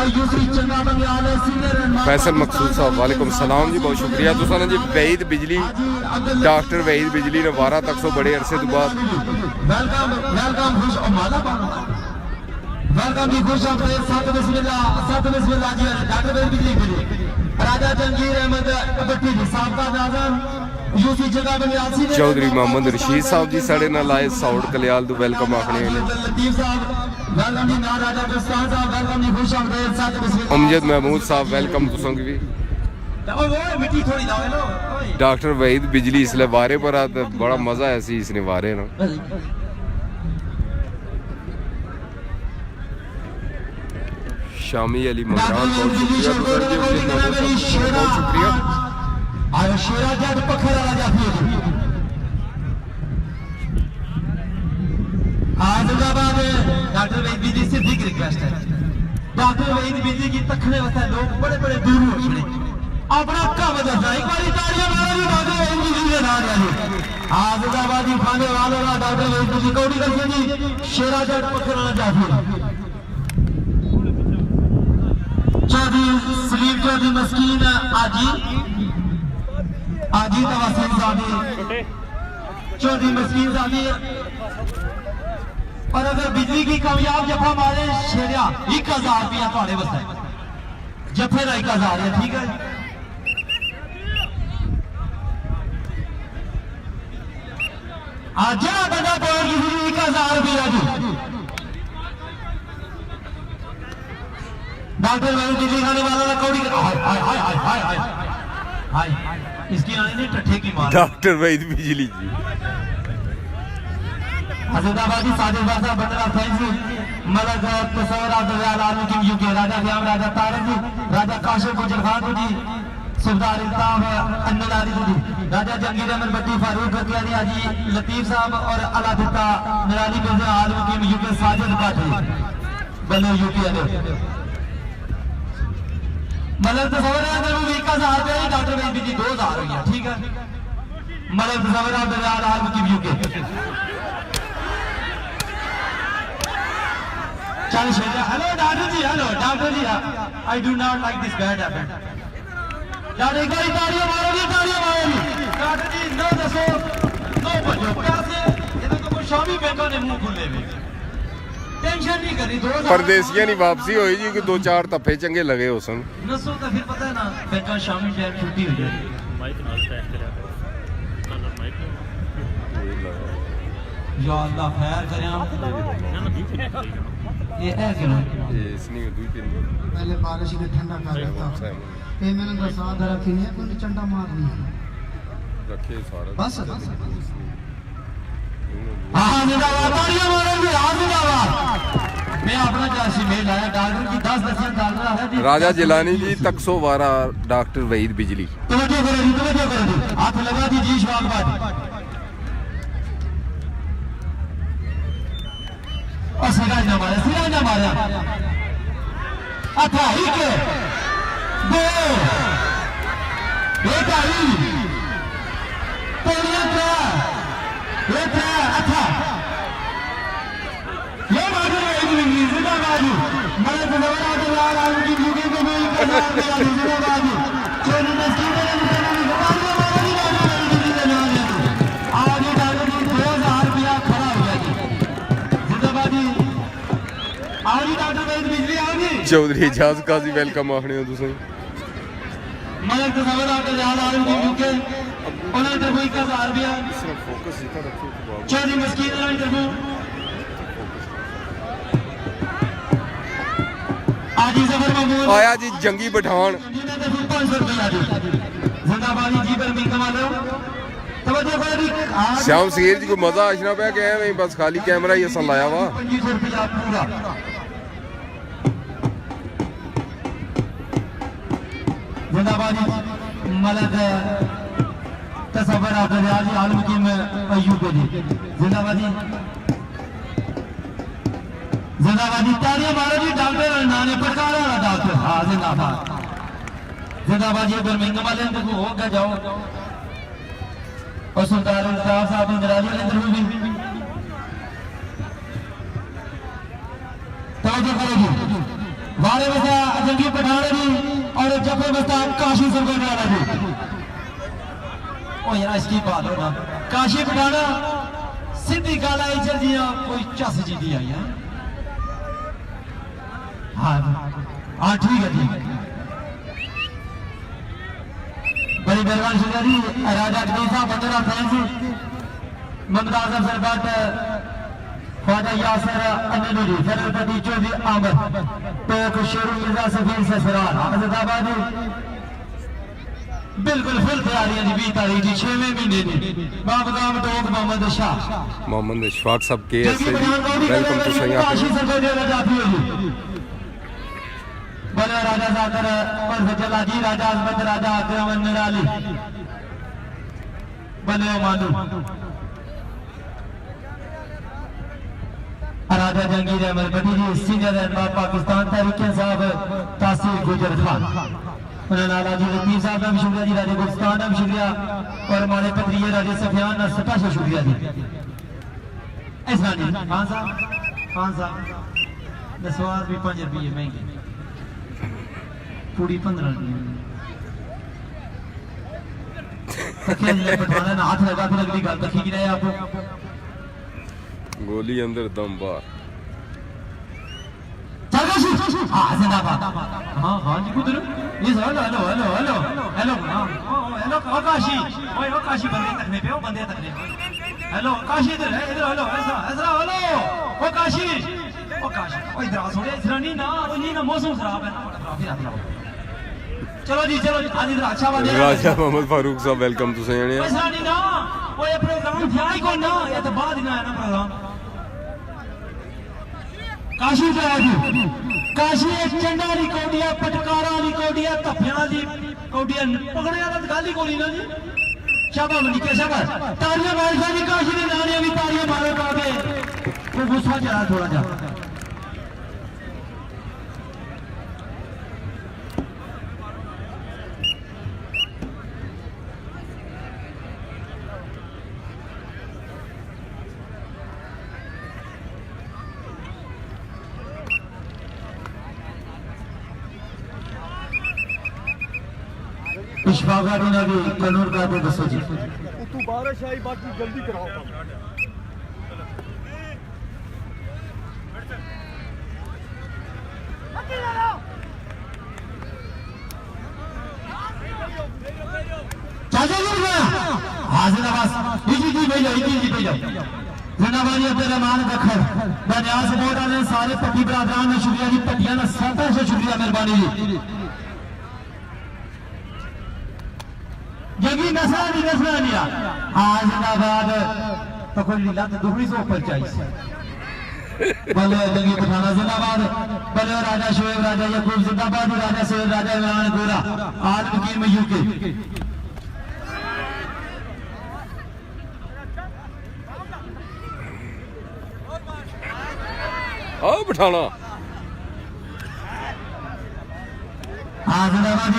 और यूसुफ चंगा बंगाल सीनियर फैसल मकसूद साहब वालेकुम सलाम जी बहुत शुक्रिया तुसां जी वहीद बिजली डॉक्टर वहीद बिजली ने 12 तक सो बड़े अरसे तो बाद वेलकम वेलकम खुश माला वेलकम जी खुश आप साथ बिस्मिल्लाह जी डॉक्टर वहीद बिजली राजा जंगीर अहमद बट्टी साहब का नाज़िम चौधरी मोहम्मद रशीद साहब जी साढ़े नाल आए साउड कल्याल तो वेलकम आखने अमजद महमूद साहब वेलकम तुसां की भी डॉक्टर वहीद बिजली इसलिए वारे पर आ तो बड़ा मजा है सी इसने वारे ना शामी अली ममरान बहुत शुक्रिया और शेरा जट पखर वाला जाफी आदिलाबाद डॉक्टर वहीद बिजली से बिग रिक्वेस्ट है डॉक्टर वहीद बिजली की तखने वास्ते लोग बड़े बड़े दूर उठने अपना काम दसना एक बार तालियां मारो डॉक्टर वहीद बिजली के नाम वाले आदिलाबाद की खाने वालों का डॉक्टर वहीद बिजली कौड़ी कर जी शेरा जट पखर वाला जाफी चौधरी सलीम चौधरी मस्कीन आजी तवासीम साहब चौधरी मस्कीन साहब और अगर बिजली की कामयाब जफा मारे शेरिया 1000 रुपया थोड़े वास्ते जफे का 1000 है ठीक है आज जरा बंदा बोल किसी 1000 रुपया जी डॉक्टर वहीद बिजली खाने वाला कौड़ी हाय हाय हाय हाय हाय हाय इसकी आने ने टट्ठे की मार डॉक्टर वहीद बिजली जी हजरताबादी साजिद बासा बंदरा फैजी मलक तसव्वुर अब्दुल आलम की यूके राजा ख्याम राजा तारक जी राजा काशिफ गुजर खान जी सुबदार इल्ताफ अन्नदारी जी राजा जंगीर अहमद बट्टी फारूक गतियानी हाजी लतीफ साहब और अला दिता निराली गुजर आलम की यूके साजिद बाटी बल्ले यूके ने मतलब तस्वर है अगर वो 1000 रुपया डॉक्टर वहीद बिजली 2000 हो गया ठीक है मतलब तस्वर है बिलाल आलम की व्यू के चल शेजा hello doctor ji I do not like this bad habit doctor एक बार तालियां मारोगी डॉक्टर जी नो दसो नो बजो कैसे ये तो कोई शामी बैठो ने मुंह खुले में टेंशन नहीं करी 2000 परदेसियां नहीं वापसी होई जी कि 2-4 तफे चंगे लगे हो सन नसो तो फिर पता है ना बैंका शामी टाइम छुट्टी हो जाएगी माइक नाल पैक करया कलर माइक या अल्लाह खैर करया ना ना ये है क्यों इसनी दुई तीन पहले बारिश ने ठंडा कर देता ये मैंने बरसात रखी नहीं है कोई चंडा मार नहीं रखे सारा बस हां जिंदाबाद तालियां मारोगे हां जिंदाबाद मैं अपना जैसी मेल आया डॉक्टर की 10 डॉलर है राजा जिलानी जी तकसो वारा डॉक्टर वहीद बिजली तवज्जो करो हाथ लगा दीजिए शवाकबाद और सिराज ना मारा अच्छा ही के दो एक आई तोड़िया क्या अच्छा ये बाजू इंग्लिश जिंदाबाद मरे जिंदाबाद लाल आलू की यूके के में जिंदाबाद चोरी में सीधे आज ये डॉलर 2000 रुपया खड़ा हो गया जिंदाबाद आज ही डॉक्टर वहीद बिजली आओगी चौधरी एजाज काजी वेलकम आखने हो तुसें मलक तस्वर डॉक्टर आलम की यूके उन्होंने तरफ 1000 रुपया सिर्फ फोकस इतना रखो चौधरी मस्कीन वाली तरफ आजी जफर महमूद आया जी जंगी पठान 500 रुपया जिंदाबाद जी पर मिल कमा लो तवज्जो करो श्याम सीर जी को मजा आशना पे कि एवें बस खाली कैमरा ही असन लाया वा 2500 रुपया पूरा जिंदाबाद मलक तस्वर अब्दुल आलम की अय्यूब जी जिंदाबादी तालियां मारो जी डॉक्टर नाने प्रकार वाला डॉक्टर हाँ जिंदाबाद जिंदाबाद ये बर्मिंघम वाले हो गए जाओ और सुल्तान साहब इंदिरा जी वाले भी तवज्जो करेगी वाले बस्ता जंगी पठान जी और जफे बस्ता काशी सरगोटे वाला जी। ओ यार इसकी बात हो ना काशी पठाना सीधी गल आई चल जी कोई चस जी दी आई है। हाँ ठीक है जी बड़ी मेहरबानी शुक्रिया जी। राजा कबीर साहब बंदरा फैंस मुमताज अफसर भट्ट ख्वाजा यासर अननूरी फैसल पति चौधरी आमद टोक शेरू मिर्जा सफीर से सरार अहमदाबाद बिल्कुल फुल तैयारियां दी 20 तारीख की 6वें महीने दी बाबगाम टोक मोहम्मद शाह मोहम्मद इशफाक साहब के ऐसे वेलकम टू सही काशी सरगोटे वाला जाती होगी बोले राजा सागर पर फजला जी राजा अजमत राजा अकरम नराली बोले मानू राजा जंगीर अहमद भट्टी जी सीनियर रहनुमा पाकिस्तान तहरीक साहब तासीर गुजर खान उन्होंने लाला जी लतीफ साहब का भी शुक्रिया जी। राजे गुलस्तान का भी शुक्रिया और हमारे पत्रिये राजे सफियान का स्पेशल शुक्रिया जी। ऐसा नहीं खान साहब दसवार भी 5 रुपये महंगी पूरी 15 पठाना ना हाथ लगा फिर अगली गल तकी रहे आप गोली अंदर दम बाहर। हाँ हाँ जी कुछ hello hello hello hello hello hello Kashi ओए काशी बंदे तकने पे बंदे तकने हेलो काशी इधर है इधर हेलो ऐसा ऐसा हेलो ओ काशी ओ इधर आ थोड़े इधर नहीं ना वो नहीं ना मौसम खराब है ना चलो जी आज इधर अच्छा बात है। राजा मोहम्मद फारूक साहब वेलकम टू सही ऐसा नहीं ना वो ये प्रोग्राम था ही कौन ना ये तो बाद में आया ना प्रोग्राम काशी जाएगी काशी चंडा दी कौडिया पटकारा दी कौडिया तफियां दी कौडिया पकड़े वाला गाली कोली ना जी शाबाश मनिके शाबाश तालियां मारो जी काशी दी नानियां भी तालियां मारो काबे वो गुस्सा चला थोड़ा जा इशफाक ने भी कनूर का तो दसो जी तू बारिश आई बाकी जल्दी कराओ रहमान बखर बनियास बोर्ड वाले सारे पट्टी बरादरान का शुक्रिया जी पट्टियां का सब से शुक्रिया मेहरबानी जी। जंगी नसला नहीं आज जिंदाबाद तो कोई लीला तो दुखड़ी से ऊपर चाहिए बोले जंगी पठाना जिंदाबाद बोले राजा शोएब राजा यकूब जिंदाबाद राजा सैयद राजा इमरान गोरा आल वकील मयू के आओ पठाना जिंदाबाद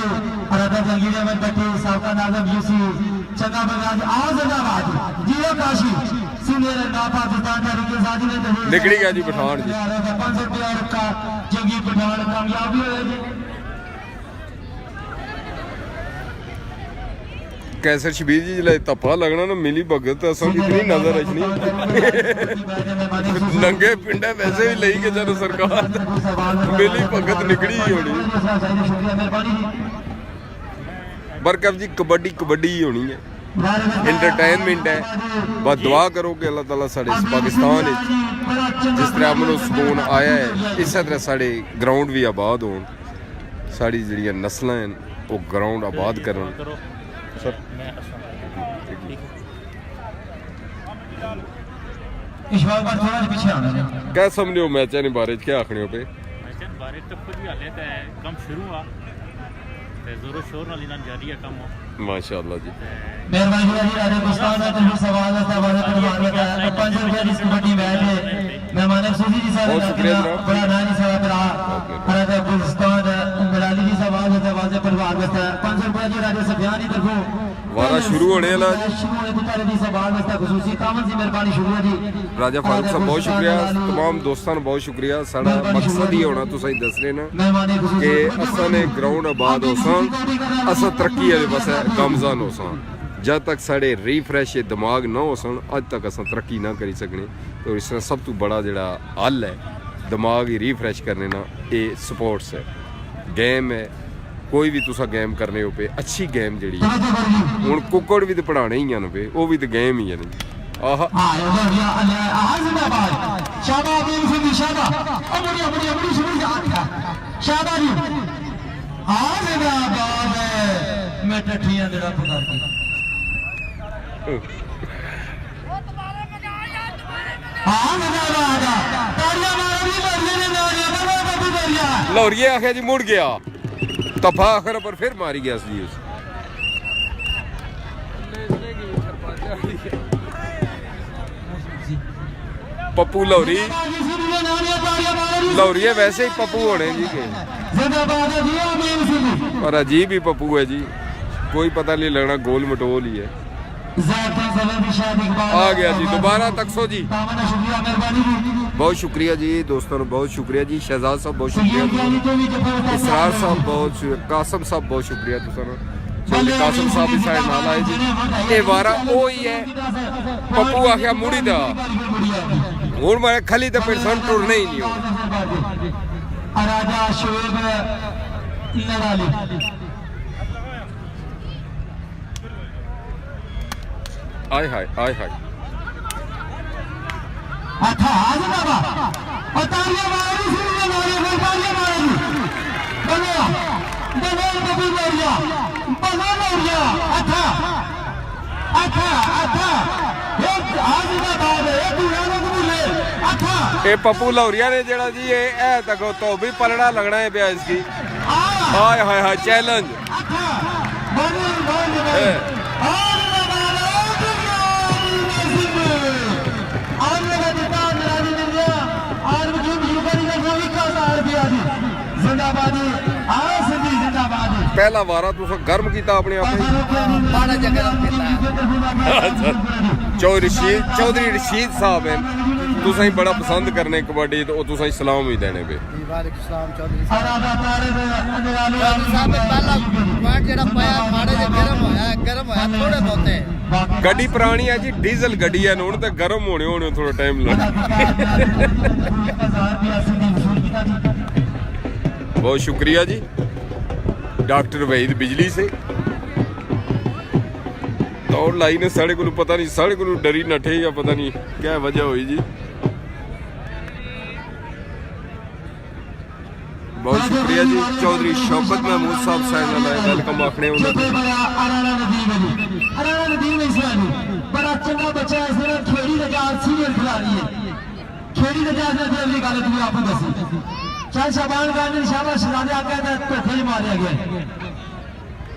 राजा जंगीर अहमद भट्टी साबका नाज़िम यूसी चंगा बगाज आओ जिंदाबाद जियो काशी सीनियर ना पाकिस्तान तहरीक आज़ादी ने निकली गया जी पठान जी 500 रुपया का जंगी पठान कामयाब भी हुए जी। कैसर शबीर जी जिले धप्पा लगना ना मिली भगत असन कितनी नजर रचनी नंगे पिंडे वैसे भी लई के जब सरकार मिली भगत निकली ही होनी बरकत जी कबड्डी कबड्डी ही होनी है इंटरटेनमेंट है बस दुआ करो कि अल्लाह ताला साढ़े पाकिस्तान जिस तरह अमन सुकून आया है इस तरह साढ़े ग्राउंड भी आबाद हो साड़ी जड़ियाँ नस्लें वो ग्राउंड आबाद कर सर क्या समझो मैचों के बारे क्या आखने पे मैचों बारे तो कुछ भी हाले तो कम शुरू हुआ ते जोरों शोर नाल इना जारी है काम माशाअल्लाह जी मेहरबानी जी राजा गुस्तान का तुम सवाल है सवाल करवाने का 5 रुपए की कबड्डी मैच है मेहमान सूजी जी साहब बहुत शुक्रिया जनाब बड़ा नानी साहब राजा गुस्तान मलाली जी सवाल है सवाल से परिवार वास्ते 500 रुपए जी राजा सफियान की तरफों वारा शुरू होने वाला जी। शुरू होने तो तारे दी सवाल वास्ते खुसूसी तामन सी मेहरबानी शुक्रिया जी राजा फारूक साहब बहुत शुक्रिया, तमाम दोस्तों ਨੂੰ बहुत शुक्रिया। साਡਾ मकसद ही होना ਤੁਸੀਂ ਦੱਸ ਰਹੇ ਨਾ मेहमानी खुसूसी ਕਿ ਅਸਾਂ ਨੇ ਗਰਾਊਂਡ ਆਬਾਦ ਹੋਸਾਂ, ਅਸਾਂ ਤਰੱਕੀ ਵਾਲੇ ਪਾਸੇ ਗਮਜ਼ਾਨ ਹੋਸਾਂ। ਜਦ ਤੱਕ ਸਾਡੇ ਰੀਫਰੈਸ਼ ਦਿਮਾਗ ਨਾ ਹੋਸਣ ਅੱਜ ਤੱਕ ਅਸਾਂ ਤਰੱਕੀ ਨਾ ਕਰੀ ਸਕਣੇ। ਤੇ ਇਸ ਤਰ੍ਹਾਂ ਸਭ ਤੋਂ ਬੜਾ ਜਿਹੜਾ ਹੱਲ ਹੈ ਦਿਮਾਗ ਹੀ ਰੀਫਰੈਸ਼ ਕਰਨੇ ਨਾ, ਇਹ ਸਪੋਰਟਸ ਹੈ, ਗੇਮ ਹੈ। ਕੋਈ ਵੀ ਤੁਸੀਂ ਗੇਮ ਕਰਨੇ ਹੋ ਪਏ ਅੱਛੀ ਗੇਮ ਜਿਹੜੀ ਹੁਣ ਕੁੱਕੜ ਵੀ ਤੇ ਪੜਾਣੇ ਹੀ ਹਨ ਪਏ, ਉਹ ਵੀ ਤੇ ਗੇਮ ਹੀ ਹਨ। ਆਹ शाबाश जी शाबाश अमरी अमरी अमरी शुरू शाबाश जी हां जिंदाबाद है मैं टठियां दे रब करती हां जिंदाबाद तालियां मारो जी बल्ले ने मारे बाबा बाबू दरिया लौरिए आखे जी मुड़ गया तफा आखिर पर फिर मारी गया जी उस पप्पू लौरी लौरी है वैसे ही पप्पू होने जी के और अजीब ही पप्पू है जी, कोई पता नहीं लगना, गोल मटोल ही है। आ गया जी दोबारा तकसो जी, बहुत शुक्रिया जी दोस्तों, बहुत शुक्रिया जी। शहजाद साहब बहुत शुक्रिया, इसरार साहब बहुत शुक्रिया, कासम साहब बहुत शुक्रिया तुसां। कासम साहब भी साढ़े नाल आए जी। ये वारा वो ही है पप्पू आख्या मुड़ी दा हूँ मैं खली तो परसेंट टुरने ही नहीं हो। राजा शोएब नडाली आय हाय आय हाय अच्छा आज बाबा और तालियां मारो जी सुनिए तालियां मारो जी बनो बनो बबू लौरिया बनो लौरिया अच्छा अच्छा अच्छा एक आज का बाद है एक दुनिया को मिले अच्छा ये पप्पू लौरिया ने जड़ा जी ये ऐ तक तो भी पलड़ा लगना है प्या इसकी। हाय हाय हाय चैलेंज अच्छा बनो बनो पहला वारा तुस गर्म किया अपने आप चौधरी रशीद साहब है, तुसें बड़ा पसंद करने कबड्डी तो तुसें सलाम भी देने पे। गड्डी पुरानी है जी, डीजल गड्डी है, हूं तो गर्म होने थोड़ा टाइम लग। बहुत शुक्रिया जी डॉक्टर वहीद बिजली से दौड़ लाई ने साढ़े को पता नहीं, साढ़े को डरी नठे या पता नहीं क्या वजह हुई जी। बहुत शुक्रिया जी। चौधरी शौकत महमूद साहब साइड में वेलकम आखने बड़ा चंगा बच्चा है, इसने खेड़ी रजात सीनियर खिलाड़ी है, खेड़ी रजात ने अगली गल तुम्हें आपको दसी चल शबान गाने शाबाश शहजादे आके धोखे ही मारिया गया।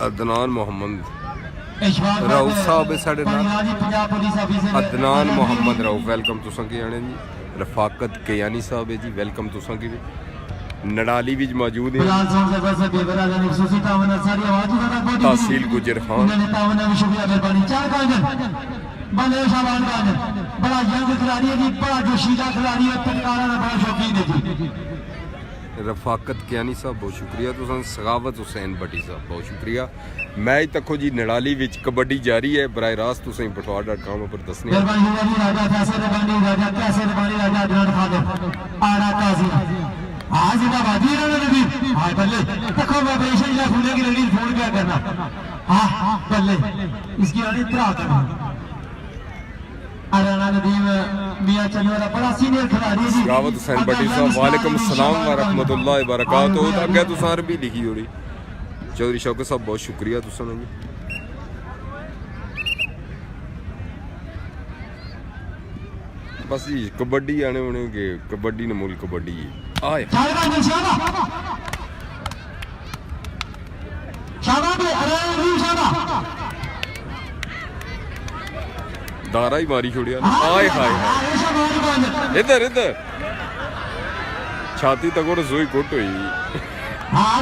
अदनान मोहम्मद राउफ साहब है साढ़े नाल, अदनान मोहम्मद राउफ वेलकम तुसां की आने जी। रफाकत कयानी साहब है जी वेलकम तुसां की भी। नडाली भी मौजूद है, तहसील गुजर खान बड़ा यंग खिलाड़ी है जी, बड़ा जोशीला खिलाड़ी है, पटकारा का बड़ा शौकीन है जी। रफाकत कियानी साहब बहुत शुक्रिया तुसां। सगावत हुसैन भट्टी साहब बहुत शुक्रिया। मैच तको जी नडाली विच कबड्डी जारी है, बराह रास्त तुसें बटवार.com पर दसने आज का बाजी हां बल्ले देखो ऑपरेशन या खुले की लड़ी फोन क्या करना हां बल्ले इसकी लड़ी त्रा करना। हरियाणा नदीम मियां चलियोरा बड़ा सीनियर खिलाड़ी है जी। सगावत हुसैन भट्टी साहब वालेकुम सलाम व रहमतुल्लाहि व बरकातहू। अगे तुसां अरबी लिखी होरी। चौधरी शौकत साहब बहुत शुक्रिया तुसां जी। बस जी कबड्डी आने होने के कबड्डी ने मूल कबड्डी आए दारा ही मारी छोड़िया आए हाय हाय इधर इधर छाती तक और रसोई कुट हुई। हाँ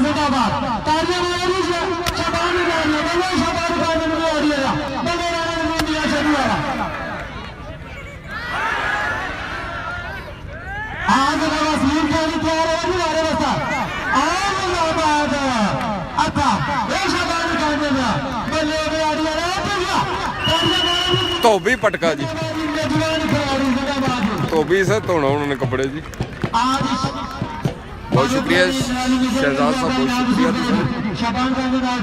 ਧੋਬੀ ਪਟਕਾ ਜੀ नौजवान खिलाड़ी जिंदाबाद ਧੋਬੀ ਸਰ ਧੋਣਾ ਉਹਨਾਂ ਨੇ ਕੱਪੜੇ ਜੀ आज बहुत शुक्रिया शहजाद साहब, बहुत शुक्रिया शाबान का निराज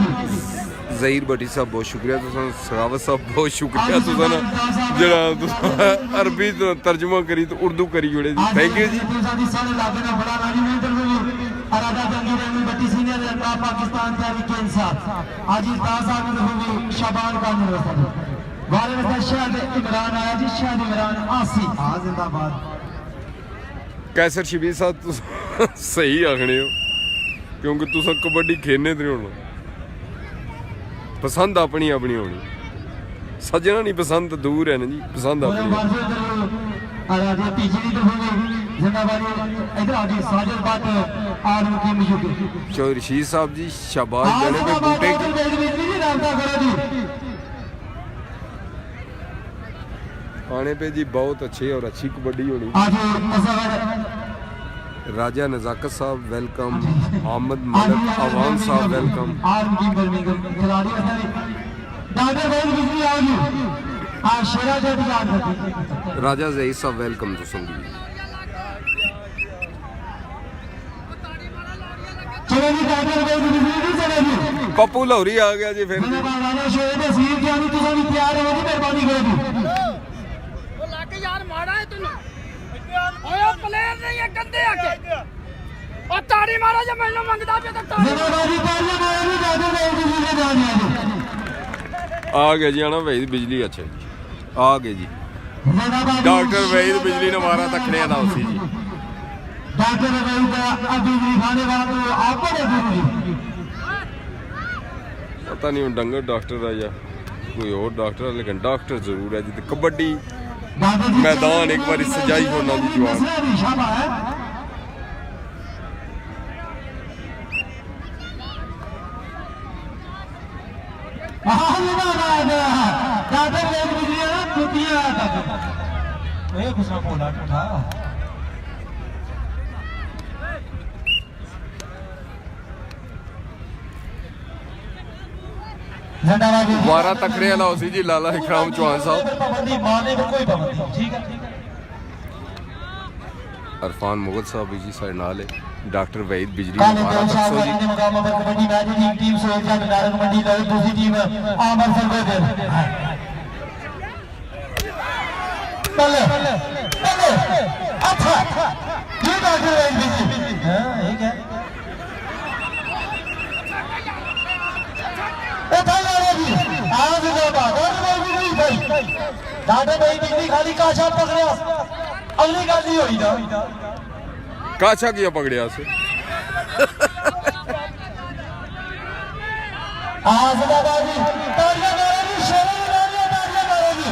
ਜ਼ਹੀਰ ਭੱਟੀ ਸਾਹਿਬ ਬਹੁਤ ਸ਼ੁਕਰੀਆ ਤੁਸੀਂ ਸਰਾਵਤ ਸਾਹਿਬ ਬਹੁਤ ਸ਼ੁਕਰੀਆ ਤੁਸੀਂ ਨਾ ਜਿਹੜਾ ਤੁਸੀਂ ਅਰਬੀ ਤੋਂ ਤਰਜਮਾ ਕਰੀ ਤੇ ਉਰਦੂ ਕਰੀ ਜੁੜੇ ਜੀ ਥੈਂਕ ਯੂ ਜੀ साडी सारे लागे ना बड़ा राजी नहीं कर रही अरादा जंगी रहमी बट्टी सीनियर जनता पाकिस्तान तहरीक इंसाफ आज इफ्तार साहब ने होगी शाबान का निराज वाले में शायद इमरान आया जी शायद इमरान आसी हां जिंदाबाद ਕੈਸਰ ਸ਼ਬੀਰ ਸਾਹਿਬ ਤੁਸੀਂ ਸਹੀ ਆਖਣੇ ਹੋ ਕਿਉਂਕਿ ਤੁਸੀਂ ਕਬੱਡੀ ਖੇਡਨੇ ਤੇ ਹੁਣ ਪਸੰਦ ਆਪਣੀ ਆਪਣੀ ਹੋਣੀ ਸੱਜਣਾ ਨਹੀਂ ਪਸੰਦ ਦੂਰ ਹੈ ਨਾ ਜੀ ਪਸੰਦ ਆਪਣੀ अरादा तीसरी तो होगी जिंदाबाद इधर आ जी साजिद बात आलम की मशहूर ਚੌਧਰੀ ਰਸ਼ੀਦ ਸਾਹਿਬ ਜੀ ਸ਼ਾਬਾਸ਼ ਜਣੇ पे बूटे की राबता करो जी आने पे जी बहुत अच्छे और अच्छी कबड्डी होनी आज मुसवर राजा नजाकत साहब वेलकम आमद मलक अवान साहब वेलकम आलम की बर्मिंघम खिलाड़ी असली डॉक्टर भाई बिजली आओगी आज शेरा जट याद रखी राजा जहीर साहब वेलकम तो संगी चलो जी डॉक्टर भाई बिजली नहीं चलेगी पप्पू लाहौरी आ गया जी फिर मैंने राजा शोएब तस्वीर की आनी तुम भी तैयार हो जी मेहरबानी करो जी यार मारा है तूने ओए प्लेयर नहीं है गंदे आके और ताड़ी मारा जब मैंने मंगदा पे तो ताड़ी जिम्मेदारी पालिया मारा भी डॉक्टर भाई बिजली ने जान दिया आ गया जी आना वहीद बिजली अच्छा जी आ गए जी जिंदाबाद डॉक्टर वहीद बिजली ने मारा तकने ना उसी जी डॉक्टर भाई का अब बिजली खाने वाला तो आपको दे दूंगी पता नहीं हूँ डंगर डॉक्टर है या कोई और डॉक्टर है लेकिन डॉक्टर जरूर है जी तो कबड्डी मैदान एक बार सजाई होना जी जवान वारा तकड़े वाला उसी जी लाला इकराम चौहान साहब पाबंदी मारने पर कोई पाबंदी ठीक है अरफान मुगल साहब जी साढ़े नाल है डॉक्टर वहीद बिजली काले हमारा देव साहब परसों जी ने मुकाम पर कबड्डी मैच की टीम सोचा नारंग मंडी लगे दूसरी टीम आमर सरगोदर बल्ले बल्ले अच्छा ये डॉक्टर वहीद बिजली हां ठीक है ए भाई आ जी आज जो बात और बिजली भाई डॉक्टर वहीद बिजली खाली काशा पकड़या अगली गल ही होई ना काछा किया पकड़िया से आज़ादाबादी तालियां मारेगी शेरा तालियां मारेगी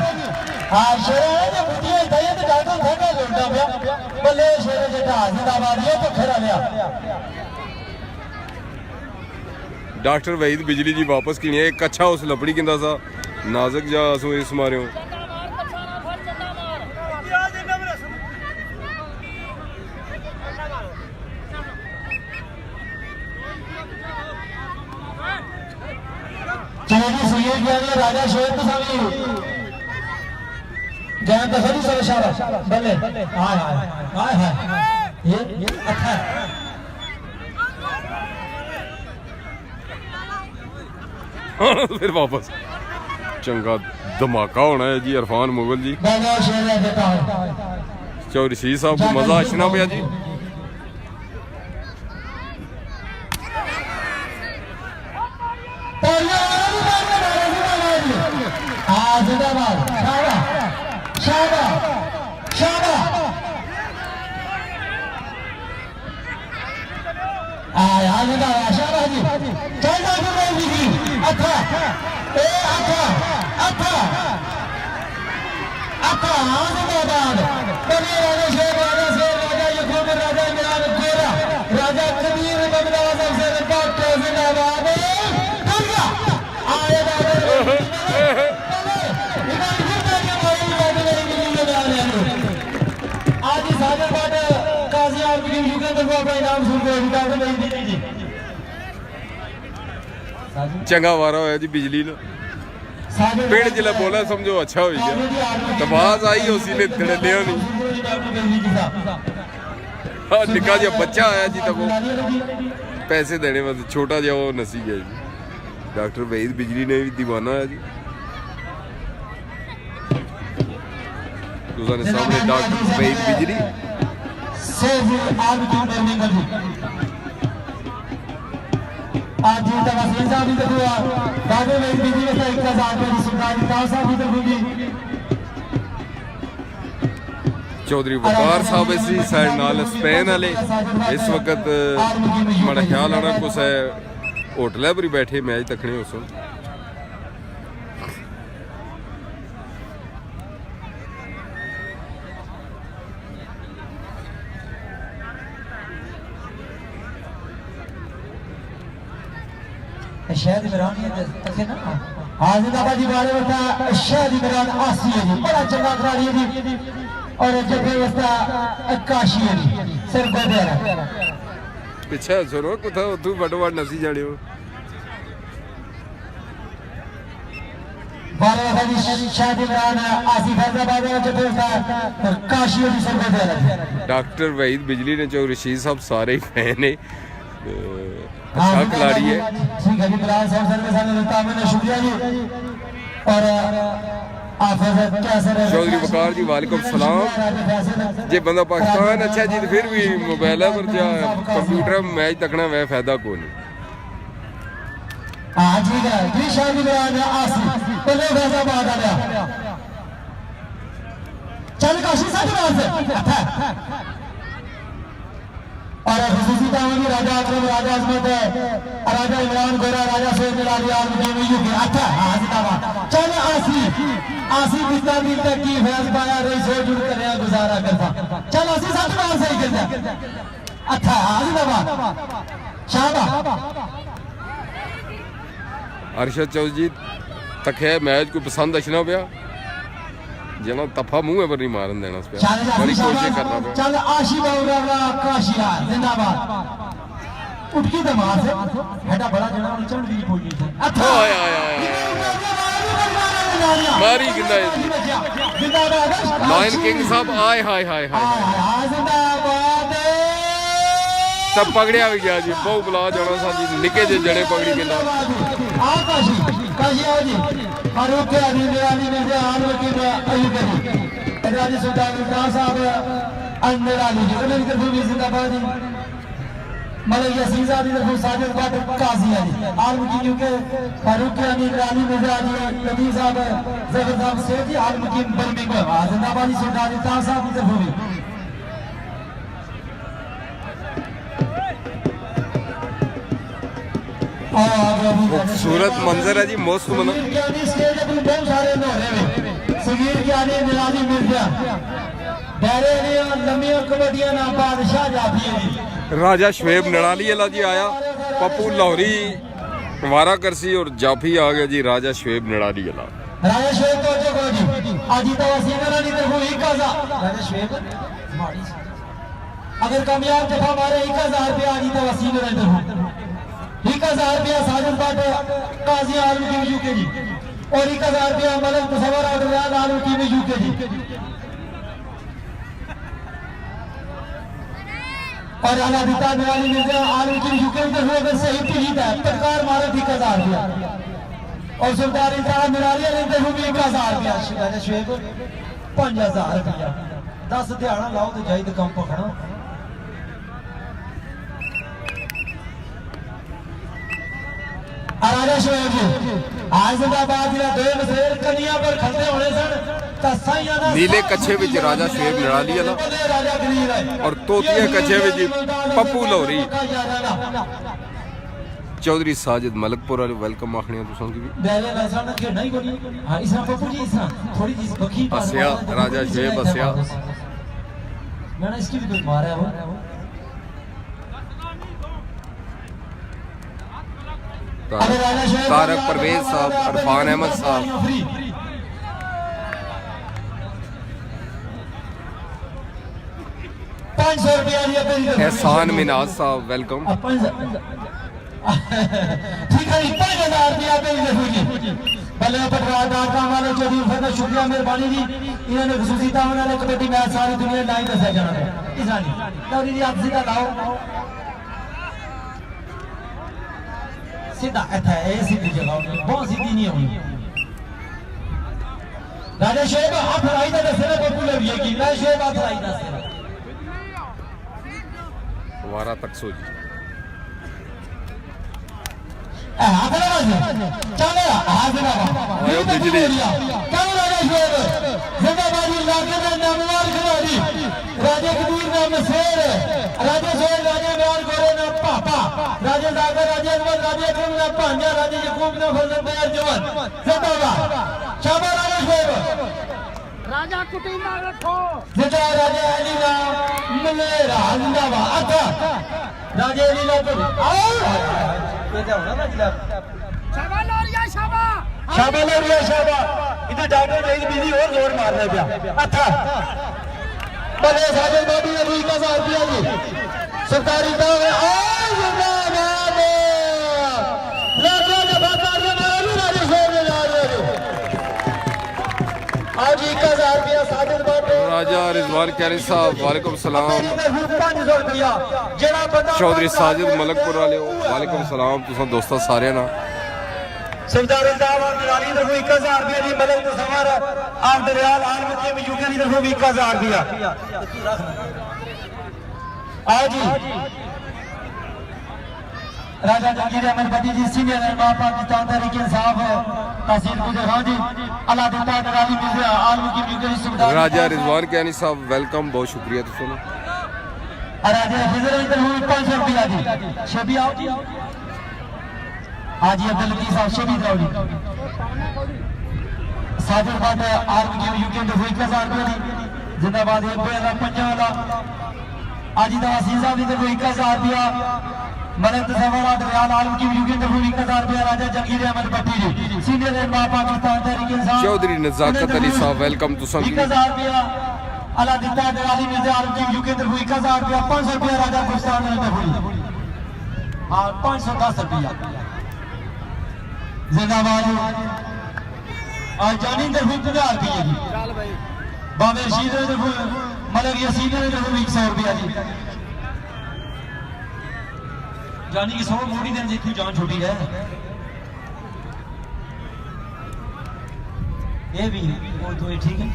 हां शेरा है जो बुटिया इधर तो डॉक्टर थका लुंडा पे बल्ले शेरा जेटा आज़ादाबादी है तो खड़ा लिया डॉक्टर वहीद बिजली जी वापस की एक अच्छा उस लपड़ी किंदा सा नाजुक जा असू इस मारियो चलो जी सुनिए क्या राजा शोएब तो सामने जैन तो सभी सब इशारा बल्ले हाय हाय हाय हाय ये अच्छा फिर वापस चंगा धमाका होना है जी अरफान मुगल जी राजा शेरा बेटा चौधरी रशीद साहब को मजा आशना पिया जी जिंदाबाद शाबाश शाबाश शाबाश आया जिंदाबाद शाबाश जी चल डॉक्टर भाई जी अच्छा ए अच्छा अच्छा अच्छा जिंदाबाद बने राजा शेर राजा यकूब राजा इमरान गोरा राजा कबीर बगदाद से डॉक्टर जिंदाबाद आया डॉक्टर आज सागर बाट काजी आपकी युगल तक अपना इनाम सुन को डॉक्टर भाई बिजली जी चंगा वारा होया जी बिजली ना पिंड जिला बोला समझो अच्छा हो गया तो आवाज आई उसी ने लिया नहीं। हाँ निका जो बच्चा आया जी तो वो पैसे देने वास्ते छोटा जो वो नसी गया जी। डॉक्टर वहीद बिजली ने भी दीवाना है जी। तुसाने सामने डॉक्टर वहीद बिजली आज जी तवसील साहब भी देखो बाबे में बिजली में 1000 रुपए की सुल्तानी ताऊ साहब भी देखोगी। चौधरी वकार साहब इसी साइड नाल स्पेन वाले इस वक्त बड़ा ख्याल आना कुछ है होटल पर ही बैठे मैच तकने उस शहद इमरान तके ना आजिदाबाद जी बारे बता शहद इमरान आसी है जी बड़ा चंगा खिलाड़ी है जी और जब वस्ता काशी है जी सिर बदर पीछे सुनो कुछ तू बड़ो बड़ नसी जाने हो बारे बता जी शहद इमरान आसी फैजाबाद में जब वस्ता काशी है जी सिर बदर डॉक्टर वहीद बिजली ने जो रशीद साहब सारे ही फैन है अच्छा खिलाड़ी है। ठीक है जी बिलाल साहब सर के साथ लेता मैंने शुक्रिया जी और चौधरी वकार जी वालेकुम सलाम जे बंदा पाकिस्तान अच्छा जी तो फिर भी मोबाइल पर जा कंप्यूटर मैच तकना वह फायदा को नहीं। हाँ ठीक है जी शादी आसी पहले फैजाबाद आ गया चल काशी साहब और खुसूसी तावनी राजा अकरम राजा अजमत राजा इमरान गोरा राजा सैयद अली आल मुजीब के अच्छा हाजिदाबाद चल आसी आसी बिस्ता दिन तक की फैज पाया रही सो जुड़ कर गुजारा करता चल आसी साथ में सही कर दिया अच्छा हाजिदाबाद शाबाश अरशद चौधरी तक है मैच को पसंद अचना पिया जना तफा मुंह पर नहीं मारन देना उस पे बड़ी कोशिश करना पे चल आशी बाबा काशिया जिंदाबाद उठ की दमार से हेडा बड़ा जना चढ़ दी कोई अच्छा ओए ओए मारी गिंदा जिंदाबाद लायन किंग साहब आए हाय हाय हाय जिंदाबाद सब पकड़िया भी गया जी बहुत बुला जाना सा जी निके जे जड़े पकड़ी के ला आ काशी काशिया जी फारूक अली निराली में से हाल की अली करी राजी सुल्तान खान साहब अंदर अली जी उन्हें तरफ भी जिंदाबाद जी मलक यासीन साहब की तरफ साजिद बाट काजी अली आलम की क्योंकि फारूक अली निराली में से अली कबीर साहब जफर साहब सेठी आलम की बर्मिंघम जिंदाबाद जी सुल्तान खान साहब की तरफ भी खूबसूरत मंजर है जी मौसम मना राजा शुएब नड़ाली अला जी आया पप्पू लाहौरी वारा करसी और जाफी आ गया जी राजा शुएब नड़ाली अला राजा शुएब तो जो जी आज तो वसीम अली तरफ ही काजा राजा शुएब अगर कामयाब जफा मारे 1000 रुपया आज तो वसीम अली तरफ 1000 रुपया साजिद बाट काजी आलम की यूके जी और 1000 रुपया मलक मुसव्वर अब्दुल्लाह आलम की यूके जी और अला दिता निराली मिर्जा आलम की यूके में हुए अगर सही पीड़ित है प्रकार मारे 1000 रुपया और सुल्तान इतारा निराली ने देखो भी 1000 रुपया शिकायत शुएब 5000 रुपया 10 दिहाड़ा लाओ तो जाई तो कम पकड़ो राजा शुएब जी आजिदाबाद जिला दो मसेर कनिया पर खड़े होने सन नीले कच्छे विच राजा शुएब नड़ाली अला और तोतिया कच्छे विच पप्पू लाहौरी चौधरी साजिद मलकपुर वाले वेलकम आखने तुसां की भी हां इसरा पप्पू जी इसरा थोड़ी जी बखी हसिया राजा शुएब हसिया ना इसकी भी कोई मारा है वो तारक परवेज साहब अरफान अहमद साहब एहसान मिनाज साहब वेलकम ठीक है 5000 रुपया पे बल्ले पटवार वाले चौधरी फैदा शुक्रिया मेहरबानी जी इन्होंने खसूसी तावन वाले कबड्डी मैच सारी दुनिया लाइव दसा जाना है इसानी लवली जी आप सीधा लाओ सीधा ऐसा है सीधी जगह बहुत सीधी नहीं हुई राजा शोएब हाथ लाई दा दसना पॉपुलर ये की मैं शोएब हाथ लाई दा दसना वारा तक सो जी हाथ लगा चले हाथ लगा आयो बिजली कौन राजा शोएब जिंदाबाद इलाके का नामवर खिलाड़ी राजा कबीर नाम शेर राजा शोएब राजा बयान गोरे ना पापा राजा सागर राजा अकबर राजा अकरम ना भांजा राजा यकूब ना फजल बयान जवान जिंदाबाद शाबाश राजा शोएब राजा कुटीना रखो जिंदा राजा अली ना मिले जिंदाबाद अच्छा राजा अली ना तो आओ शाबा लोरिया शाबा शाबा लोरिया शाबा इधर डॉक्टर वहीद बिजी और जोर मारने पे अच्छा बल्ले साजिद बाबू ने रुई का 1000 रुपया जी सरकारी दाव है आओ जिंदाबाद लाखों बाजार में मारो राजा शोएब ने ला रहे आज 1000 रुपया साजिद बाबू राजा रिजवान कैरी साहब वालेकुम सलाम 500 रुपया जेड़ा बंदा चौधरी साजिद मलकपुर वाले वालेकुम सलाम तुसा दोस्तों सारे ना सरदार दावा दिवाली तरफ 1000 रुपया जी मलक तो सवार आप दरियाल आलम के यूके की तरफ 1000 रुपया आज राजा जहांगीर अहमद बदी जी सीनियर रहनुमा पाकिस्तान तहरीक इंसाफ तहसील गुजर खान जी अल्लाह देता है दराली मिर्जा आलम की यूके की सुविधा राजा रिजवान कैनी साहब वेलकम बहुत शुक्रिया तुसा राजा फिजर की तरफ 500 रुपया जी शबी आओ जी हाजी अब्दुल लतीफ साहब शबी आओ जी साजिद बाद आर्म की यूके की 1000 रुपया जी जिंदाबाद ये बेला पंजाला आज दा वसीम साहब की तरफ 1000 रुपया मलक तसव्वुर दरियाल आलम की यूके की तरफ 1000 रुपया राजा जहांगीर अहमद भट्टी जी सीनियर रहनुमा पाकिस्तान तहरीक इंसाफ चौधरी नजाकत अली साहब वेलकम तुसा 1000 रुपया अल्लाह दिता दराली मिर्जा आलम की यूके की तरफ 1000 रुपया 500 रुपया राजा गुलस्तान की तरफ हां 510 रुपया जिंदाबाद आज जानी तरफ 50 रुपया जी बाबे रशीद ने तरफ मलक यासीन ने तरफ 100 रुपया जी जानी की 100 मोड़ी दिन जितनी जान छोटी है ये भी वो तो ये ठीक है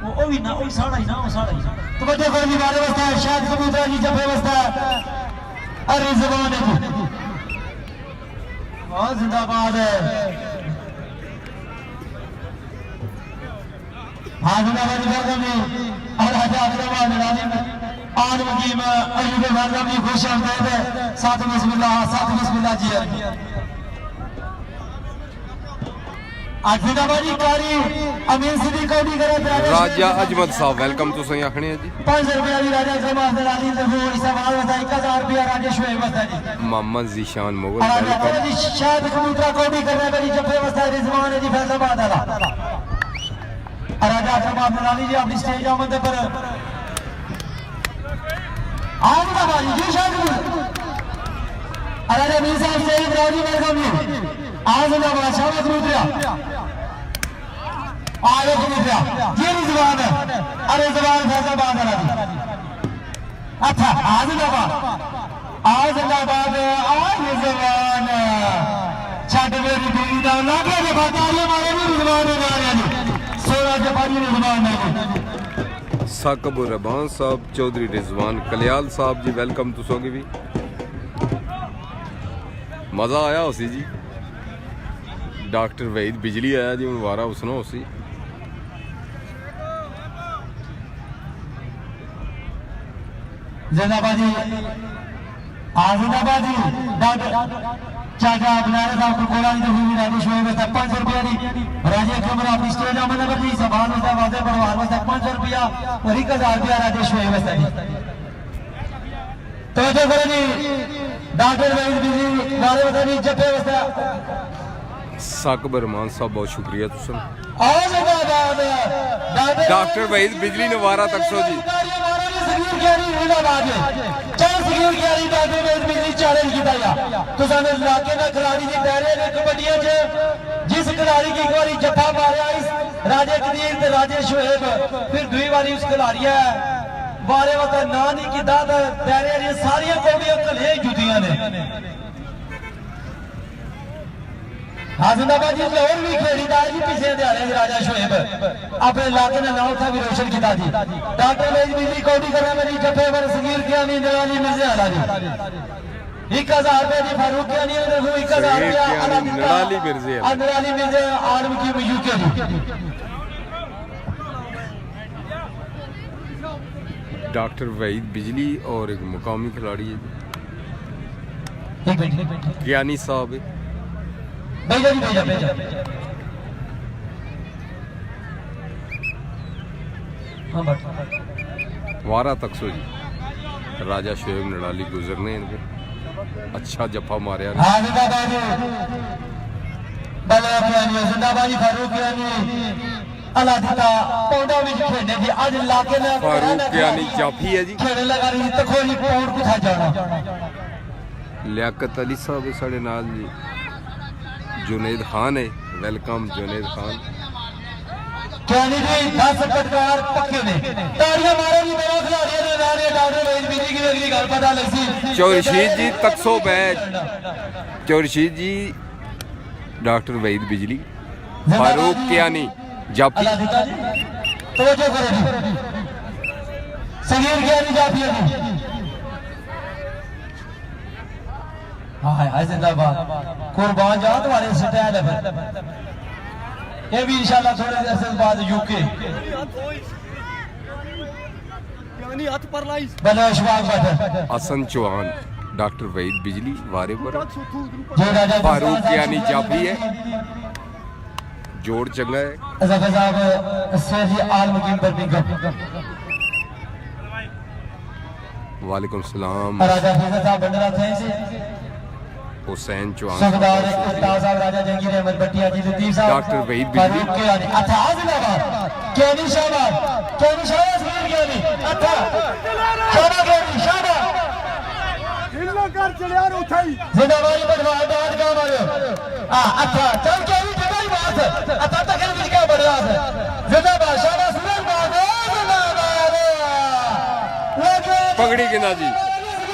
वो भी ना वो साड़ा ही ना वो साड़ा ही तो बच्चे फर्जी वाले बस्ता है शायद कबूतर जी जफे बस्ता है अरे जबान है और जिंदाबाद है हाँ जिंदाबाद जी में और राजा अब्दुल राजी आज मुकीम अयूब वाला भी खुश आमदीद है साथ बिस्मिल्लाह जी आज जिंदाबाद जी कारी अमीन सिद्दीक कौडी करे राजा अजमत साहब वेलकम तुसा आखने हैं जी 500 रुपया जी राजा जमात दलाली से वो इस सवाल बता 1000 रुपया राजा शोएब बता जी मोहम्मद जीशान मुगल राजा वेलकम जी शायद कबूतरा कौडी करने वाली जफे बस्ता रिजवान जी फैसलाबाद वाला राजा जमात दलाली जी अपनी स्टेज आमद पर आओ बाबा जी शायद राजा मीर साहब से इब्राहिम वेलकम जी आज ना बड़ा शाबाश कबूतरा आयो कबूतरा ये रिजवान है अरे जवान फैसलाबाद वाला जी अच्छा आज ना आज जिंदाबाद आज जवान छठ मेरी बीवी का लागे के बातारियों मारे भी रिजवान ने मारे जी 16 जपानी रिजवान ने साकब रबान साहब चौधरी रिजवान कल्याल साहब जी वेलकम तुसों की भी मजा आया उसी जी डॉक्टर वहीद बिजली आया जी मुबारा उसने उसी जिंदाबादी जिंदाबादी चाचा बनारे साहब को बोला नहीं तो भी राजेश शोएब बस्ता 500 रुपया दी राजे कमर अपनी स्टेज आमद पर दी सवाल बस्ता वादे परवार बस्ता 500 रुपया और 1000 रुपया राजेश शोएब बस्ता दी तो जो करो जी डॉक्टर वहीद बिजली वाले बस्ता दी जफे बस्ता साकब रहमान साहब बहुत शुक्रिया तुसन जिंदाबाद डॉक्टर वहीद बिजली ने वारा तक सो जी जिंदाबाद सगीर गियारी डॉक्टर वेद बिजली चैलेंज किया जा तुसां ने इलाके दा खिलाड़ी दी दायरे ने कबड्डियां च जिस खिलाड़ी की एक बारी जफा मारिया इस राजे कदीर ते राजे शोएब फिर दूई बारी उस खिलाड़ी है बारे वता ना नहीं किदा ते दायरे दी सारियां कौड़ियां कले जुतियां ने हाजिंदाबाद जी लाहौर भी खेड़ी दा जी पिछले दिहाड़े राजा शोएब अपने इलाके ने नाम था भी रोशन किया जी डॉक्टर वेद बिजली कौड़ी करना मेरी जफे पर सगीर गियानी नवाली मिर्जे आला जी 1000 रुपए जी फारूक गियानी ने 1000 रुपया नवाली मिर्जे नवाली मिर्जे आलम की यूके जी डॉक्टर वहीद बिजली और एक मुकामी खिलाड़ी है एक मिनट ज्ञानी साहब है भेजा जी भेजा हाँ बट वारा तकसो जी राजा शोएब नड़ाली गुजरने इनके अच्छा जफा मारिया हाँ जिंदाबाद बल्ले गियानी जिंदाबाद फारूक गियानी अला दिता पौंडा विच खेलने दी आज इलाके ने फारूक गियानी जाफी है जी खेलने लगा रही तको जी पौंड कुथा जाना लियाकत अली साहब है साढ़े नाल जी जुनेद खान है वेलकम जुनेद खान गियानी जी 10 पटकार पक्के ने ताड़ियां मारो जी मेरा खिलाड़ी ने नारे डॉक्टर वेद बिजली की अगली गल पता लगसी चौरशीद जी तकसो बैच चौरशीद जी डॉक्टर वहीद बिजली फारूक गियानी जाफी अला दिता जी तवज्जो करो जी सगीर गियानी जाफी जी हाय जिंदाबाद कुर्बान जा तुम्हारे स्टाइल है फिर ये भी इंशाल्लाह थोड़े देर से बाद यूके यानी हाथ पर लाइस बनो अशफाक बट हसन चौहान डॉक्टर वहीद बिजली वारे पर जो राजा फारूक गियानी जाफी है जोड़ चंगा है जफर साहब सैयद आल मुकीम बर्मिंघम वालेकुम सलाम राजा फैसल साहब बंडरा थे से हुसैन चौहान सरदार उस्ताद साहब राजा जंगीर अहमद भट्टिया जी लतीफ साहब डॉक्टर वहीद बिजली फारूक गियानी अच्छा जिंदाबाद केनी शाबाश सगीर गियानी अच्छा शाबाश हिलना कर चलिया उठाई जिंदाबाद बदमाश डांट का मारो अच्छा चल के भी जगह ही बात अच्छा तक भी क्या बढ़िया है जिंदाबाद शाबाश जिंदाबाद पगड़ी गिंदा जी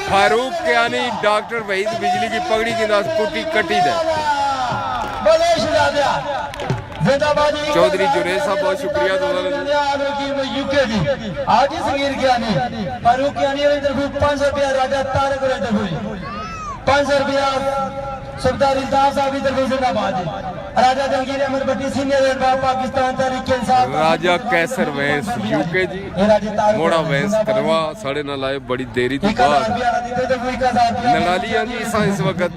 फारूक गियानी डॉक्टर वहीद बिजली की पगड़ी गिंदा कुटी कटी दे बोले शुजादिया जिंदाबाद चौधरी जुनेद साहब बहुत शुक्रिया यूके जी आज ही सगीर गियानी फारूक गियानी ने तरफ 500 रुपया राजा तारक ने तरफ 500 रुपया सरदार इंसाफ साहब की तरफ जिंदाबाद राजा जंगीर अहमद भट्टी सीनियर पाकिस्तान तहरीक इंसाफ राजा कैसर वैस यूके जी मोड़ा वैस करवा साढ़े नाल आए बड़ी देरी तो बाद नड़ालिया जी इस वक्त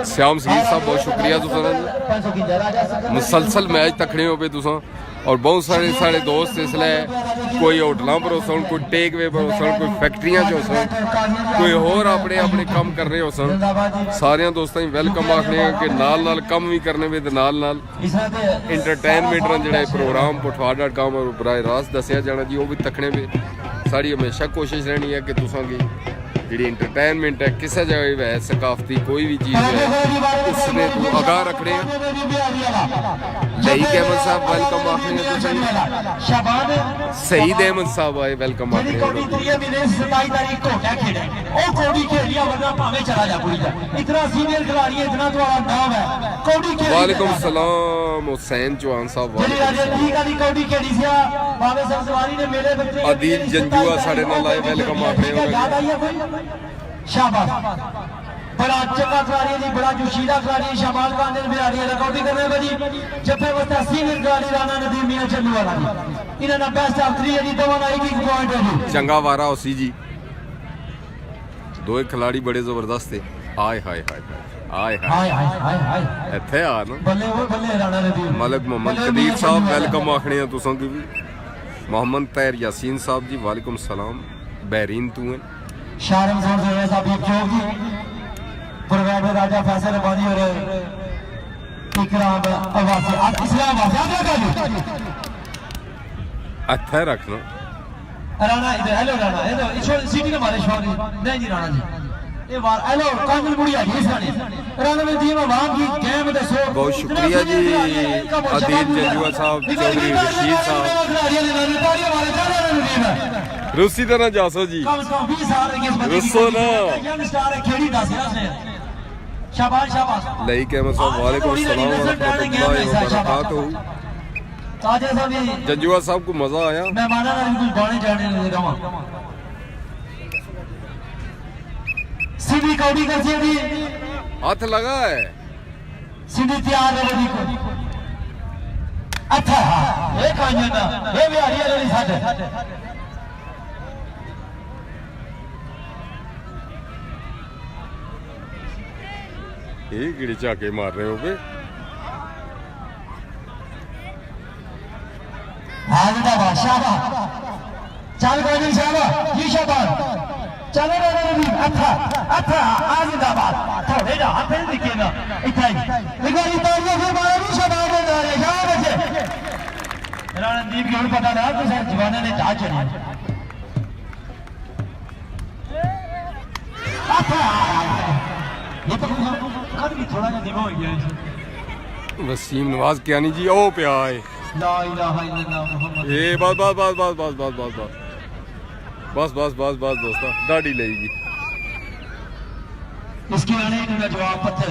श्याम सिंह साहब बहुत शुक्रिया तुसां मुसलसल मैच तकने हो पे तुसां और बहुत सारे दोस्त इसलिए कोई होटलों पर होसन कोई टेक वे पर होसन कोई फैक्ट्रियां च होसन कोई होर अपने काम कर रहे होसन सारे दोस्तों वेलकम आखने कि नाल कम भी करने वे नाल इंटरटेनमेंट जेह्ड़ा प्रोग्राम पुठवाड़.com और बराह रास्त दस्या जाना जी वो भी तकने वे साड़ी हमेशा कोशिश रहनी है कि तुसां की जी इंटरटेनमेंट है किसी जगह भी है सकाफती कोई भी चीज़ है उसने तो आगाह रखने शहीद अहमद साहब वेलकम आखने शहीद अहमद साहब आए वेलकम आखने वालेकुम सलाम हुसैन चौहान साहब अदील जंजुआ साढ़े नाल आए वेलकम आखने शाबाश बड़ा चंगा खिलाड़ी जी बड़ा जोशीला खिलाड़ी शाबाश बांधे बिहारी रिकॉर्डिंग कर रहे जी जफे वस्ता सीनियर खिलाड़ी राणा नदीम मियां चन्नू वाला जी इन्होंने बेस्ट ऑफ 3 है जी दोनों एक पॉइंट है जी चंगा वारा होसी जी दो खिलाड़ी बड़े जबरदस्त थे हाय हाय हाय हाय हाय हाय इत्थे आ ना बल्ले राणा नदीम मलिक मोहम्मद कदीर साहब वेलकम आखने तुसां की भी मोहम्मद तैर यासीन साहब जी वालेकुम सलाम बहरीन तू हैं शारम साहब चौक जी प्रोग्राम में राजा फैसल रबानी और इकराम अवासी आप इस्लाम ਇੱਥੇ ਰੱਖਣਾ राणा इधर हेलो राणा इधर छोड़ सीटी ना मारे छोड़ नहीं जी राणा जी ये वार हेलो कांगल बुढ़िया जी साने राणा में दी में वहां की गेम दे सो बहुत शुक्रिया जी अदील जंजुआ साहब चौधरी रशीद साहब रूसी तरह जासो जी कम से कम 20 साल के इस बंदे रुसो ना यंग स्टार है खेड़ी दस यार शाबाश शाबाश लई के मसा वालेकुम अस्सलाम व रहमतुल्लाहि व बरकातहू ताजा साहब ये जंजुआ साहब को मजा आया मेहमाना ने कुछ गाने जाने नहीं देगा सीधी कौड़ी कर सी दी हाथ लगा है सीधी तैयार है दी को अच्छा ये कांजना ये बिहारी वाली साडे ये किड़े झाके मार रहे हो बे आज का बादशाह चल कोई शाबा जी शाबाश चलो रे अच्छा अच्छा आज का बात थोड़े ना हाथ में दिखे ना इतना ही देखो ये तो ये फिर बाहर भी शाबाश दे रहे शाबाश रणदीप की उन पता ना तो सर जवाने ने जा चली अच्छा ये तो कल भी थोड़ा सा दिमाग हो गया वसीम नवाज कियानी जी ओ पे आए ला इलाहा इल्लल्लाह मुहम्मद ए बस बस बस बस बस बस बस बस बस बस बस दोस्ता दाढ़ी लेगी इसकी आने का जवाब पत्थर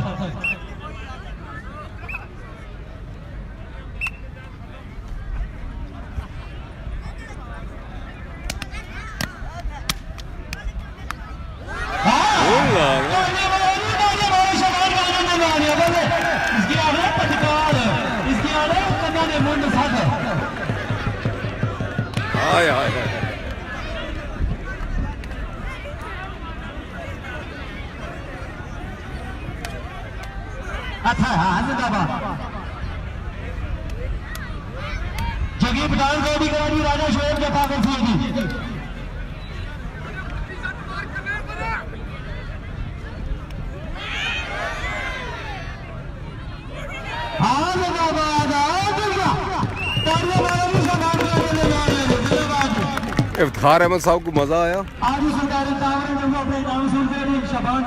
हाय हाय हाय अच्छा हाँ जिंदाबाद जगी पठान को भी करा दी राजा शोएब के पाकर थी हाँ जिंदाबाद इफ्तार अहमद साहब को मजा आया आज सरकारी तावर में अपने नाम सुनते हैं शबान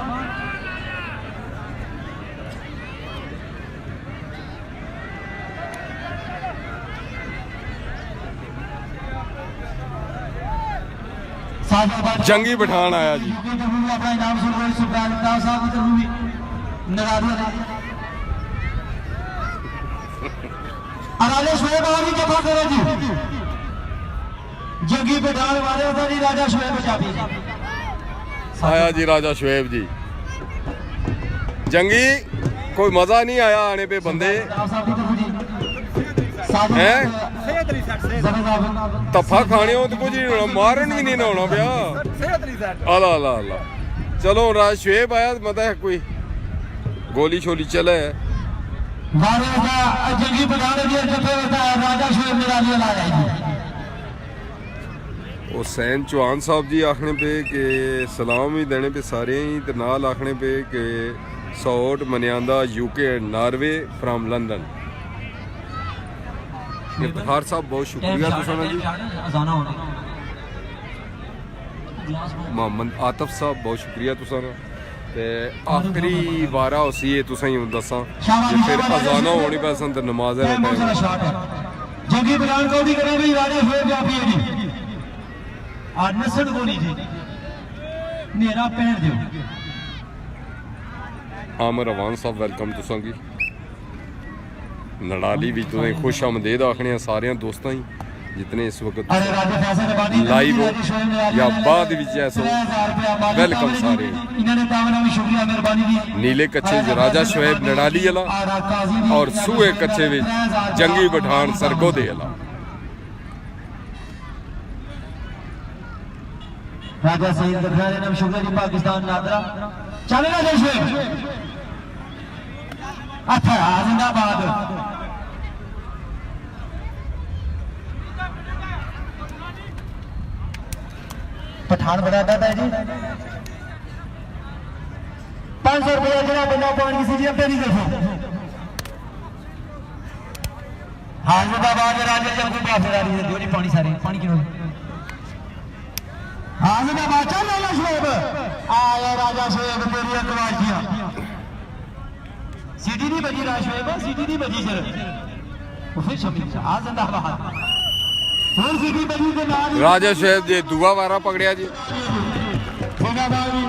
जंगी पठान आया जी अपना नाम सुन रहे सुल्तान साहब की तरफ भी नगारियां अराले शोएब आवी जमा करो जी जंगी पठान वाले होता जी राजा शोएब चाबी आया जी राजा शोएब जी जंगी कोई मजा नहीं आया आने पे बंदे हैं तफा खाने हो तो कुछ नहीं होना मारन भी नहीं ना होना पिया अला अला अला चलो राज शोएब आया मतलब कोई गोली शोली चले जंगी पठान राजा शोएब निराली ला जाएगी हुसैन चौहान साहब जी आखने पे कि सलाम भी देने पे सारे ही ते नाल आखने पे कि सौट मनियांदा यूके नार्वे फ्राम लंदन इफ्तार साहब बहुत शुक्रिया तुसां जी मोहम्मद आतिफ साहब बहुत शुक्रिया तुसां ते आखिरी वारा उसी ये तुसां ही दसां कि फिर अजाना होनी पैसन ते नमाज है जंगी पठान को भी करें भाई राजा शोएब जाफी है जी आज नसड़ को नहीं थी नेरा पहन दो आमिर अवान साहब वेलकम तुसां की नड़ाली भी तुसें खुश आमदेद आखने सारे दोस्तों ही जितने इस वक्त लाइव हो या बाद वेलकम सारे नीले कच्छे राजा शोएब नड़ाली अला और सूहे कच्छे जंगी पठान सरगोदे अला राजा सईद गफार नाम शुक्र जी पाकिस्तान नादरा चलेगा देश में अच्छा जिंदाबाद पठान बड़ा दादा जी 500 रुपया जरा बंदा पॉइंट किसी जी अपने नहीं देखो हाजिदाबाद राजा जब कोई बात आ रही है दोरी पानी सारे पानी क्यों हाजिदाबाद चल लाला शोएब आया राजा शोएब तेरी अकवाजियां सीटी नहीं बजी राजा शोएब सीटी नहीं बजी सर वो फिर शमीर हाजिदाबाद फिर सीटी बजी के नाल राजा शोएब जी दुआ वारा पकड़िया जी होगा भाई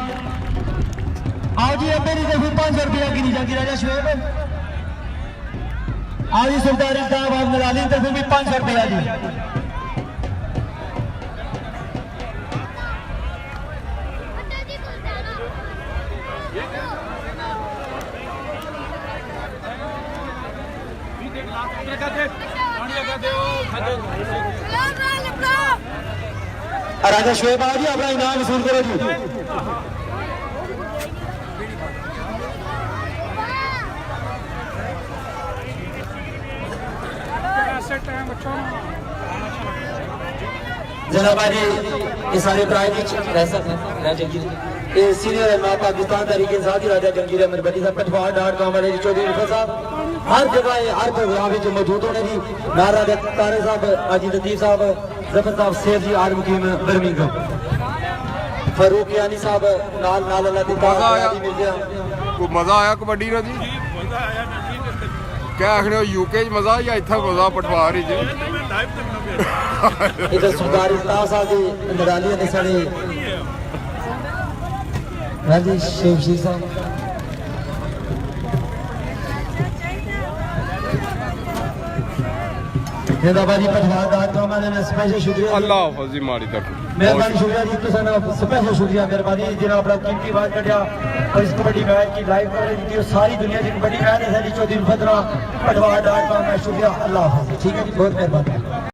आओ जी अब मेरी देखो 500 रुपया की नहीं जाती राजा शोएब आज सरदारी साहब आप मिला ली तो फिर भी 500 रुपया जी राजा शोएब आओ जी अपना इनाम वसूल करो जी जनाब जी ये सारे प्राइवेट रह सकते राजा जी ये सीनियर इमाम पाकिस्तान तरीके इंसाफ राजा जंगीर अहमद बली साहब पटवार.com वाले चौधरी रुफा साहब हर जगह हर प्रोग्राम में मौजूद होने जी नारा तारे साहब अजी लतीफ साहब जफर साहब सेफ जी आर मुकीम बर्मिंघम फारूक यानी साहब नाल नाल अल्लाह दी को मजा आया कबड्डी ना जी क्या आखने हो यूके मजा या इतना मजा पटवार ही इधर सरदारी साहब की निराली ने साढ़े राजी शेख जी साहब जिंदाबादी पटवार.com वाले ने स्पेशल शुक्रिया अल्लाह हाफिज़ जी माड़ी तक मेहरबानी शुक्रिया जी तुसा स्पेशल शुक्रिया मेहरबानी जिन्हें अपना कीमती बात कटिया और इस कबड्डी मैच की लाइव कवरेज दी और सारी दुनिया की कबड्डी मैच है चौधरी पटवार.com का शुक्रिया अल्लाह हाफिज़ ठीक है जी बहुत मेहरबानी।